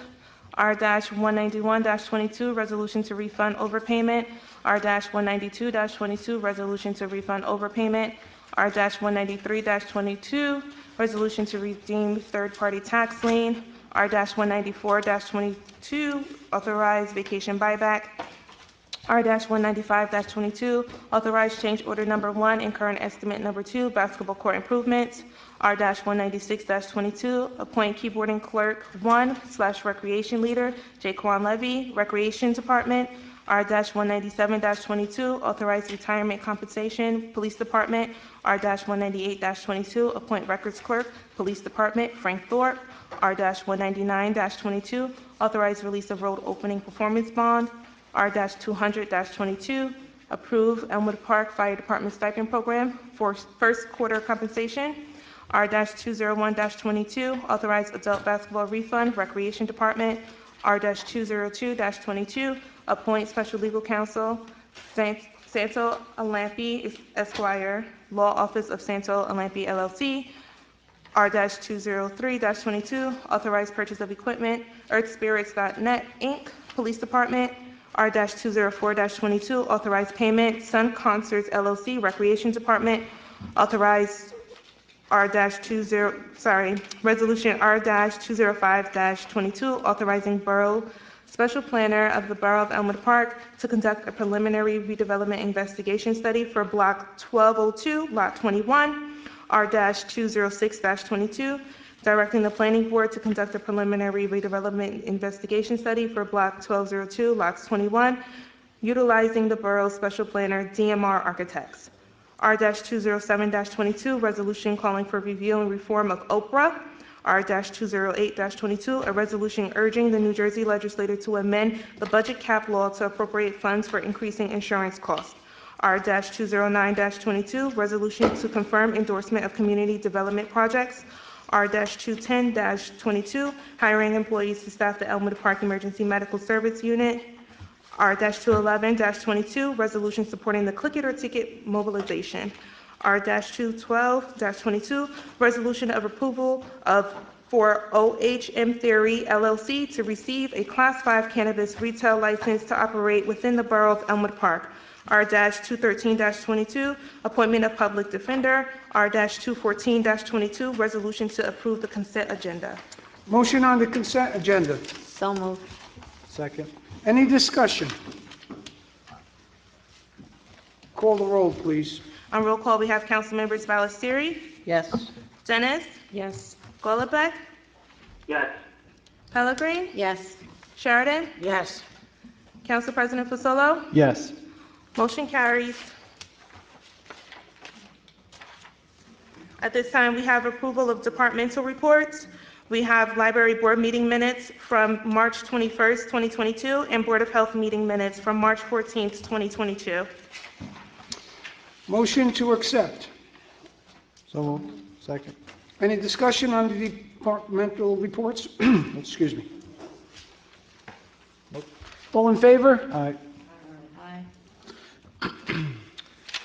R-191-22, resolution to refund overpayment, R-192-22, resolution to refund overpayment, R-193-22, resolution to redeem third-party tax lien, R-194-22, authorized vacation buyback, R-195-22, authorized change order number 1 and current estimate number 2, basketball court improvements, R-196-22, appoint keyboarding clerk 1/recreation leader, Jaquan Levy, Recreation Department, R-197-22, authorized retirement compensation, Police Department, R-198-22, appoint records clerk, Police Department, Frank Thorpe, R-199-22, authorized release of road opening performance bond, R-200-22, approve Elmwood Park Fire Department stipend program for first quarter compensation, R-201-22, authorized adult basketball refund, Recreation Department, R-202-22, appoint special legal counsel, Santo Alampi Esquire, Law Office of Santo Alampi LLC, R-203-22, authorized purchase of equipment, earthspirits.net, Inc., Police Department, R-204-22, authorized payment, Sun Concerts LLC, Recreation Department, authorized resolution R-205-22, authorizing Borough Special Planner of the Borough of Elmwood Park to conduct a preliminary redevelopment investigation study for Block 1202, Lot 21, R-206-22, directing the Planning Board to conduct a preliminary redevelopment investigation study for Block 1202, Lots 21, utilizing the Borough's Special Planner, DMR Architects. R-207-22, resolution calling for review and reform of Oprah. R-208-22, a resolution urging the New Jersey legislature to amend the budget cap law to appropriate funds for increasing insurance costs. R-209-22, resolution to confirm endorsement of community development projects. R-210-22, hiring employees to staff the Elmwood Park Emergency Medical Service Unit. R-211-22, resolution supporting the Click It or Ticket mobilization. R-212-22, resolution of approval for OHM Theory LLC to receive a Class 5 cannabis retail license to operate within the Borough of Elmwood Park. R-213-22, appointment of public defender. R-214-22, resolution to approve the consent agenda. Motion on the consent agenda. So moved. Second. Any discussion? Call the roll, please. On roll call, we have council members Ballesteri, Yes. Dennis, Yes. Golubek, Yes. Pellegrin, Yes. Sheridan, Yes. Council President Fasolo. Yes. Motion carries. At this time, we have approval of departmental reports. We have Library Board meeting minutes from March 21st, 2022, and Board of Health meeting minutes from March 14th, 2022. Motion to accept. So moved. Second. Any discussion on the departmental reports? Excuse me. All in favor? Aye. Aye.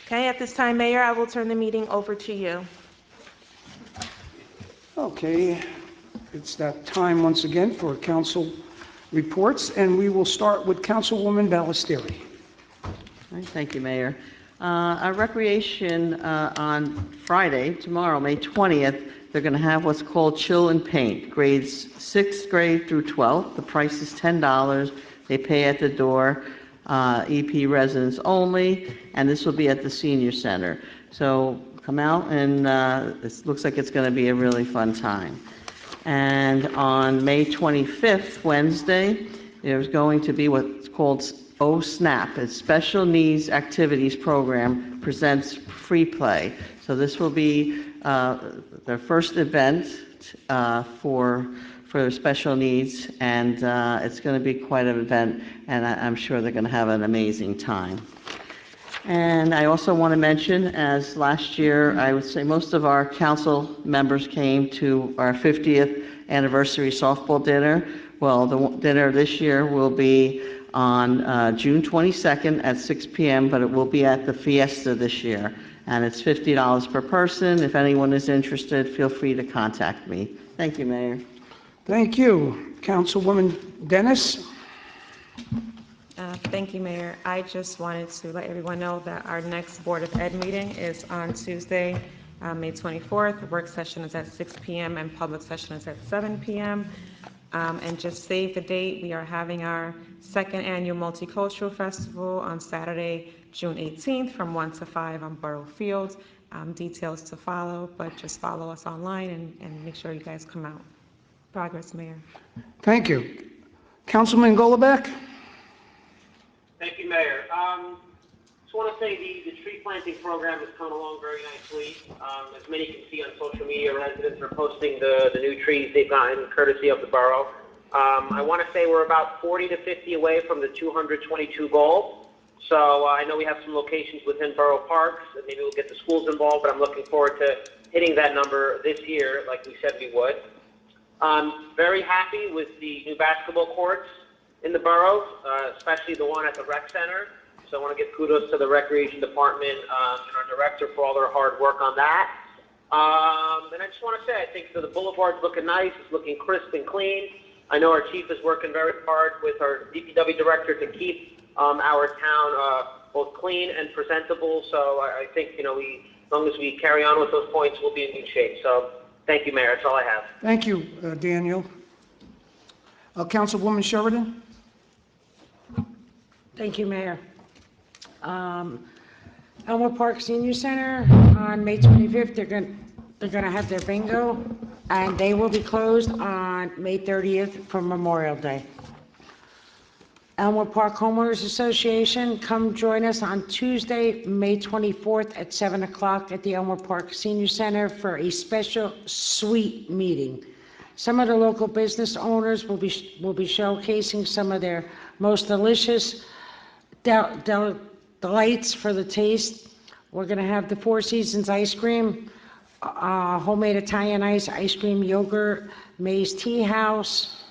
Okay, at this time, Mayor, I will turn the meeting over to you. Okay, it's that time once again for council reports, and we will start with Councilwoman Ballesteri. All right, thank you, Mayor. Our recreation on Friday, tomorrow, May 20th, they're going to have what's called Chill and Paint, grades 6th grade through 12th. The price is $10. They pay at the door, EP residents only, and this will be at the senior center. So come out, and it looks like it's going to be a really fun time. And on May 25th, Wednesday, there's going to be what's called OSNAP, a Special Needs Activities Program, presents free play. So this will be their first event for special needs, and it's going to be quite an event, and I'm sure they're going to have an amazing time. And I also want to mention, as last year, I would say most of our council members came to our 50th anniversary softball dinner. Well, the dinner this year will be on June 22nd at 6 p.m., but it will be at the Fiesta this year, and it's $50 per person. If anyone is interested, feel free to contact me. Thank you, Mayor. Thank you. Councilwoman Dennis? Thank you, Mayor. I just wanted to let everyone know that our next Board of Ed meeting is on Tuesday, May 24th. The work session is at 6 p.m. and public session is at 7 p.m. And just save the date. We are having our second annual Multicultural Festival on Saturday, June 18th from 1 to 5 on Borough Field. Details to follow, but just follow us online and make sure you guys come out. Progress, Mayor. Thank you. Councilman Golubek? Thank you, Mayor. Just want to say the tree planting program is coming along very nicely. As many can see on social media, residents are posting the new trees they've gotten courtesy of the borough. I want to say we're about 40 to 50 away from the 222 goal. So I know we have some locations within borough parks, and maybe we'll get the schools involved, but I'm looking forward to hitting that number this year, like we said we would. Very happy with the new basketball courts in the borough, especially the one at the rec center. So I want to give kudos to the recreation department and our director for all their hard work on that. And I just want to say, I think the boulevard's looking nice. It's looking crisp and clean. I know our chief is working very hard with our DPW director to keep our town both clean and presentable. So I think, as long as we carry on with those points, we'll be in good shape. So thank you, Mayor. That's all I have. Thank you, Daniel. Councilwoman Sheridan? Thank you, Mayor. Elmwood Park Senior Center on May 25th, they're going to have their bingo, and they will be closed on May 30th for Memorial Day. Elmwood Park Homeowners Association, come join us on Tuesday, May 24th at 7 o'clock at the Elmwood Park Senior Center for a special suite meeting. Some of the local business owners will be showcasing some of their most delicious delights for the taste. We're going to have the Four Seasons ice cream, homemade Italian ice cream, yogurt, May's Tea House,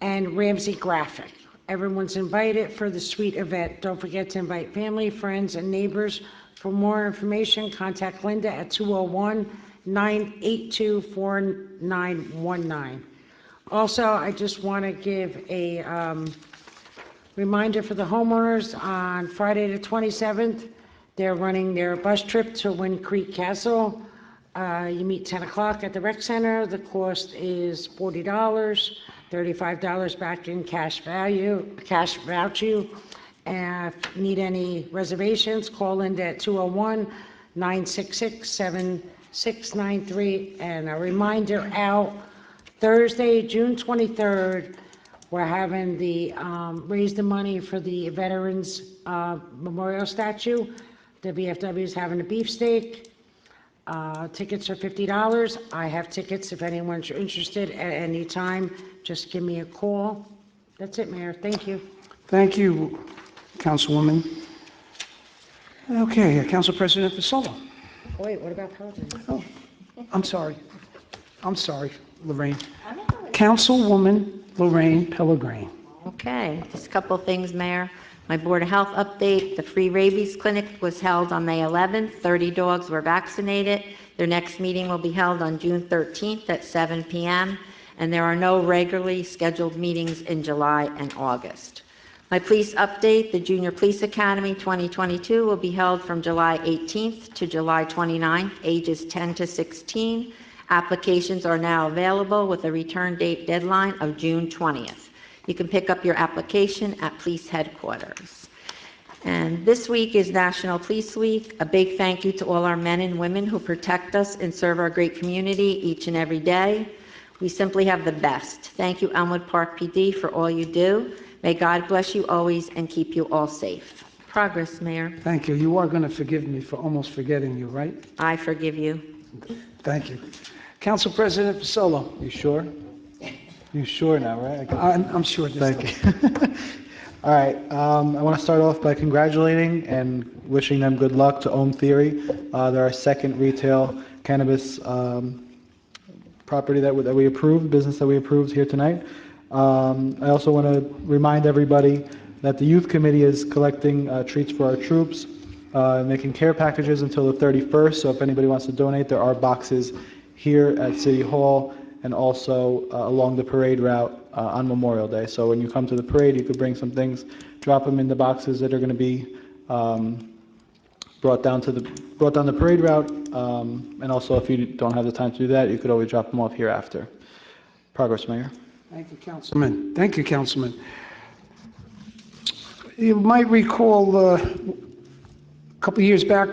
and Ramsey Graphic. Everyone's invited for the sweet event. Don't forget to invite family, friends, and neighbors. For more information, contact Linda at 201-982-4919. Also, I just want to give a reminder for the homeowners on Friday the 27th. They're running their bus trip to Wind Creek Castle. You meet 10 o'clock at the rec center. The cost is $40, $35 back in cash voucher. And if you need any reservations, call in at 201-966-7693. And a reminder out, Thursday, June 23rd, we're having the, raise the money for the Veterans Memorial Statue. The VFW is having a beefsteak. Tickets are $50. I have tickets if anyone's interested at any time. Just give me a call. That's it, Mayor. Thank you. Thank you, Councilwoman. Okay, Council President Fasolo. Wait, what about Pellegrin? Oh, I'm sorry, Lorraine. Councilwoman Lorraine Pellegrin. Okay, just a couple of things, Mayor. My Board of Health update, the free rabies clinic was held on May 11th. 30 dogs were vaccinated. Their next meeting will be held on June 13th at 7 p.m. And there are no regularly scheduled meetings in July and August. My police update, the Junior Police Academy 2022 will be held from July 18th to July 29th, ages 10 to 16. Applications are now available with a return date deadline of June 20th. You can pick up your application at police headquarters. And this week is National Police Week. A big thank you to all our men and women who protect us and serve our great community each and every day. We simply have the best. Thank you, Elmwood Park PD, for all you do. May God bless you always and keep you all safe. Progress, Mayor. Thank you. You are going to forgive me for almost forgetting you, right? I forgive you. Thank you. Council President Fasolo. You sure? You sure now, right? I'm sure this Thank you. All right, I want to start off by congratulating and wishing them good luck to Ohm Theory. They're our second retail cannabis property that we approved, business that we approved here tonight. I also want to remind everybody that the youth committee is collecting treats for our troops, making care packages until the 31st. So if anybody wants to donate, there are boxes here at City Hall and also along the parade route on Memorial Day. So when you come to the parade, you could bring some things, drop them in the boxes that are going to be brought down the parade route. And also, if you don't have the time to do that, you could always drop them off here after. Progress, Mayor. Thank you, Councilman. Thank you, Councilman. You might recall a couple of years back,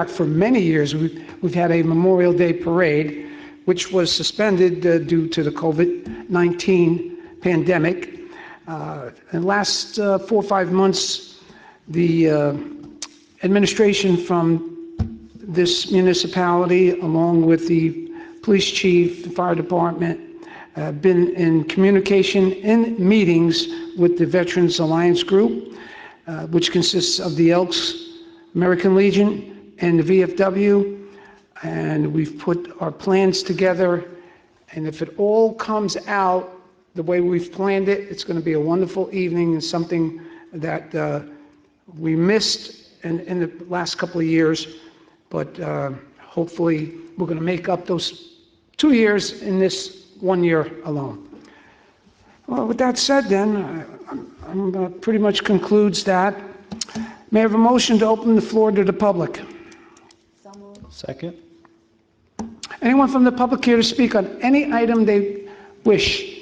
for many years, we've had a Memorial Day parade, which was suspended due to the COVID-19 pandemic. In the last 4 or 5 months, the administration from this municipality, along with the police chief, the fire department, have been in communication in meetings with the Veterans Alliance Group, which consists of the Elks, American Legion, and the VFW. And we've put our plans together, and if it all comes out the way we've planned it, it's going to be a wonderful evening and something that we missed in the last couple of years, but hopefully we're going to make up those 2 years in this 1 year alone. Well, with that said then, pretty much concludes that. May I have a motion to open the floor to the public? Second. Anyone from the public here to speak on any item they wish?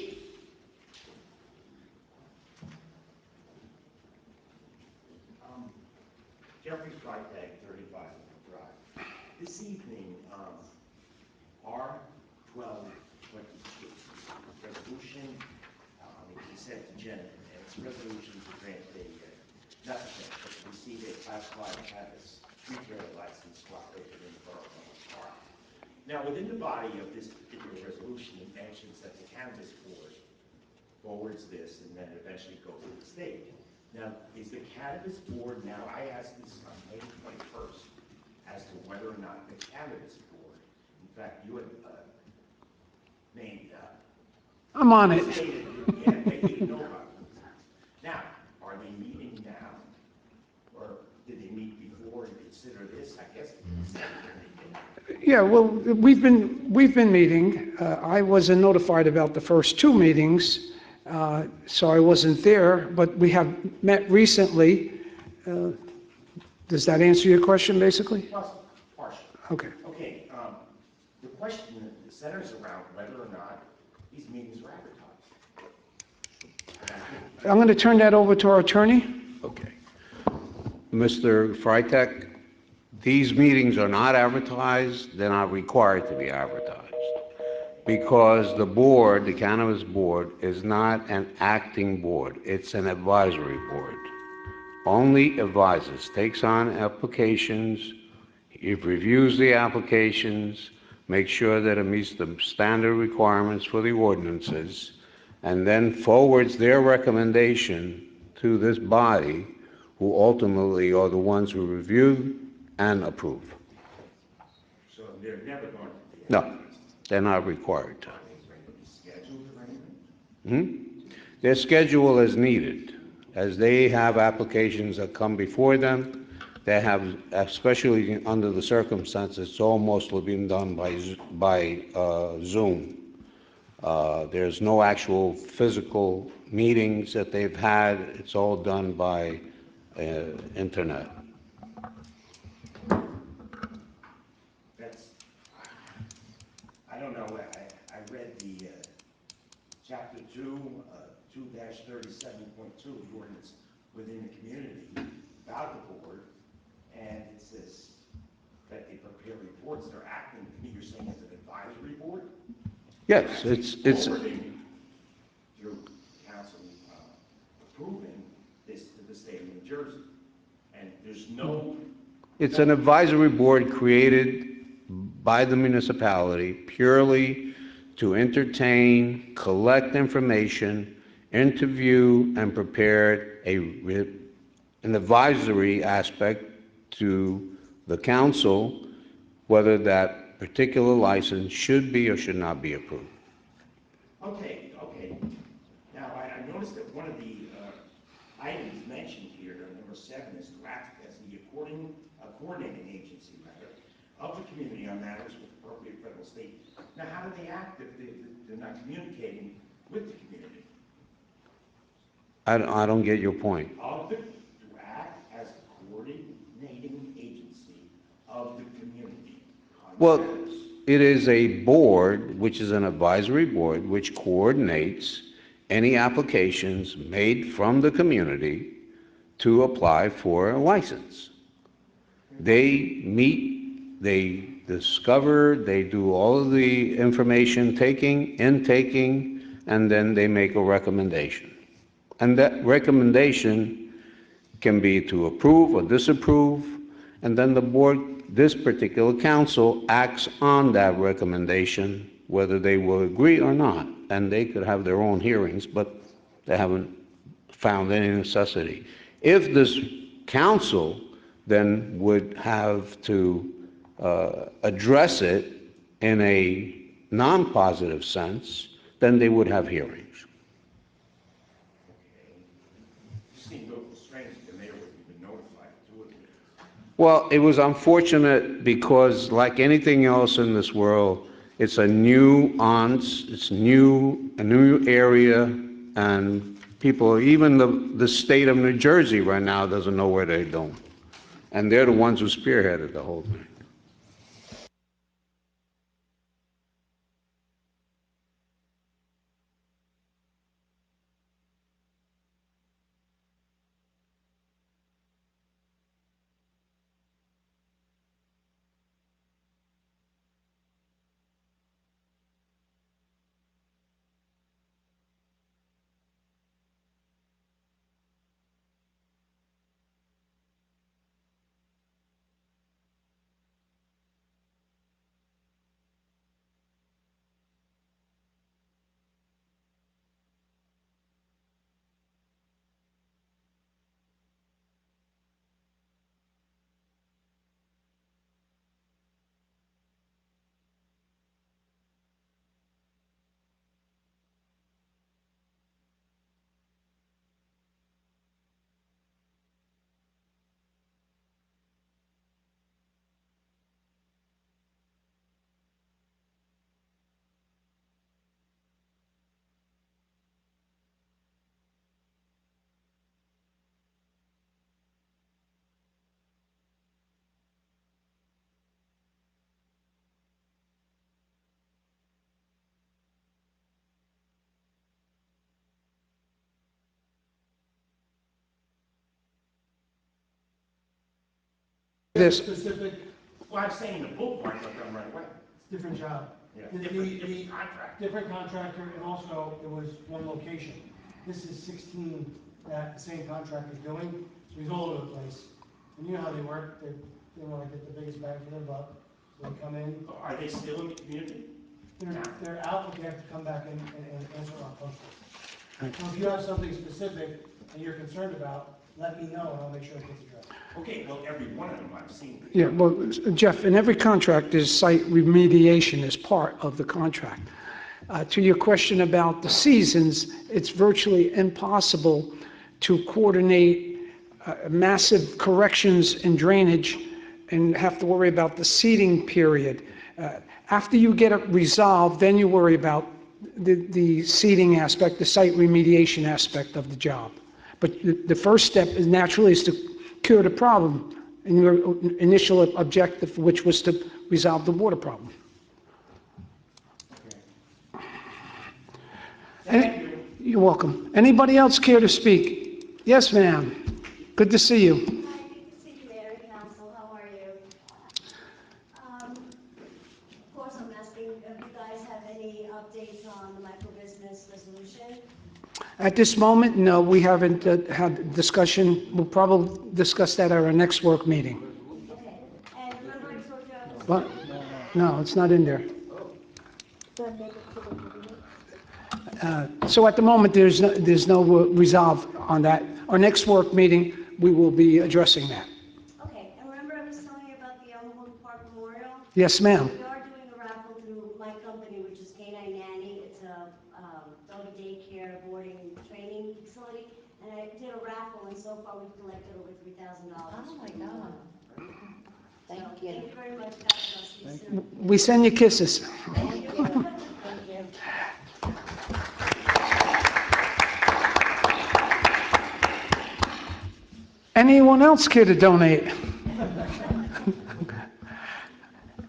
Jeffrey Freitag, 35 Drive. This evening, R1222, resolution, he sent to Jen, and it's a resolution to grant not to grant, but to receive a Class 5 cannabis retail license to operate within the Borough of Elmwood Park. Now, within the body of this particular resolution, it mentions that the Cannabis Board forwards this and then eventually goes to the state. Now, is the Cannabis Board, now I asked this on May 21st, as to whether or not the Cannabis Board, in fact, you had named I'm on it. Stated, yeah, they didn't know about it. Now, are they meeting now? Or did they meet before and consider this? I guess they considered it. Yeah, well, we've been meeting. I wasn't notified about the first two meetings, so I wasn't there, but we have met recently. Does that answer your question, basically? Partially. Okay. Okay, the question centers around whether or not these meetings were advertised. I'm going to turn that over to our attorney. Okay. Mr. Freitag, these meetings are not advertised, they're not required to be advertised, because the board, the Cannabis Board, is not an acting board, it's an advisory board. Only advises, takes on applications, it reviews the applications, makes sure that it meets the standard requirements for the ordinances, and then forwards their recommendation to this body, who ultimately are the ones who review and approve. So they're never going to be. No, they're not required to. Are they going to be scheduled or anything? Their schedule is needed. As they have applications that come before them, they have, especially under the circumstances, it's all mostly being done by Zoom. There's no actual physical meetings that they've had. It's all done by internet. That's, I don't know, I read the chapter 2-37.2 of the ordinance within the community about the board, and it says that they prepare reports, they're acting, to me, you're saying it's an advisory board? Yes, it's Forwarding through council approving this to the state of New Jersey, and there's no. It's an advisory board created by the municipality purely to entertain, collect information, interview, and prepare an advisory aspect to the council, whether that particular license should be or should not be approved. Okay. Now, I noticed that one of the items mentioned here, number 7, is to act as the coordinating agency, rather, of the community on matters with appropriate federal state. Now, how do they act if they're not communicating with the community? I don't get your point. To act as the coordinating agency of the community on Well, matters. it is a board, which is an advisory board, which coordinates any applications made from the community to apply for a license. They meet, they discover, they do all of the information taking, intaking, and then they make a recommendation. And that recommendation can be to approve or disapprove, and then the board, this particular council, acts on that recommendation, whether they will agree or not. And they could have their own hearings, but they haven't found any necessity. If this council then would have to address it in a non-positive sense, then they would have hearings. It seemed a little strange that the mayor wasn't even notified to it. Well, it was unfortunate because, like anything else in this world, it's a nuance, it's new, a new area, and people, even the state of New Jersey right now doesn't know where they're going. And they're the ones who spearheaded the whole thing. This. Specific, well, I'm saying the ballpark got done right away. Different job. Yeah. The- Different contract. Different contractor, and also it was one location. This is 16 that the same contractor's doing, so he's all over the place. And you know how they work, they want to get the biggest bang for their buck, so they come in. Are they still in the community? They're out, but they have to come back and answer our questions. So if you have something specific that you're concerned about, let me know, and I'll make sure it gets addressed. Okay, well, every one of them I've seen. Yeah, well, Jeff, in every contract, there's site remediation as part of the contract. To your question about the seasons, it's virtually impossible to coordinate massive corrections in drainage and have to worry about the seeding period. After you get it resolved, then you worry about the seeding aspect, the site remediation aspect of the job. But the first step is naturally is to cure the problem, and your initial objective, which was to resolve the water problem. You're welcome. Anybody else care to speak? Yes, ma'am. Good to see you. Hi, good to see you, Mayor and Council. How are you? Of course, I'm asking if you guys have any updates on the micro-business resolution. At this moment, no, we haven't had discussion. We'll probably discuss that at our next work meeting. Okay, and remember I told you I was... What? No, it's not in there. So at the moment, there's no resolve on that. Our next work meeting, we will be addressing that. Okay, and remember I was telling you about the Elmwood Park Memorial? Yes, ma'am. We are doing a raffle through my company, which is K9 Nanny. It's a dog daycare boarding training facility. And I did a raffle, and so far we've collected over $3,000. Oh, my God. Thank you. Thank you very much. God bless you soon. We send you kisses. Thank you. Thank you. Anyone else care to donate?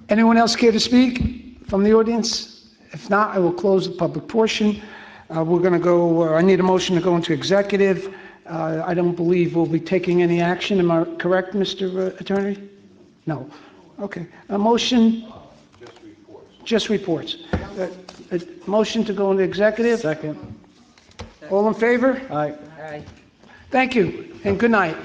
Anyone else care to speak from the audience? If not, I will close the public portion. We're going to go, I need a motion to go into executive. I don't believe we'll be taking any action. Am I correct, Mr. Attorney? No. Okay. A motion? Just reports. A motion to go into executive? Second. All in favor? Aye. Thank you, and good night.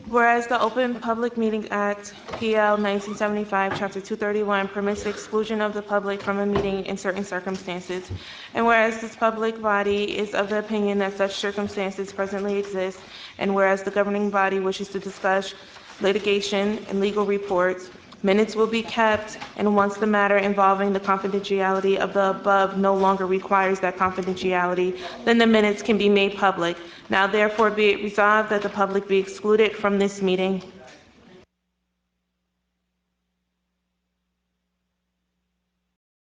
Whereas the Open Public Meeting Act, PL 1975, Chapter 231, permits the exclusion of the public from a meeting in certain circumstances, and whereas this public body is of the opinion that such circumstances presently exist, and whereas the governing body wishes to discuss litigation and legal reports, minutes will be kept, and once the matter involving the confidentiality of the above no longer requires that confidentiality, then the minutes can be made public. Now therefore be it resolved that the public be excluded from this meeting.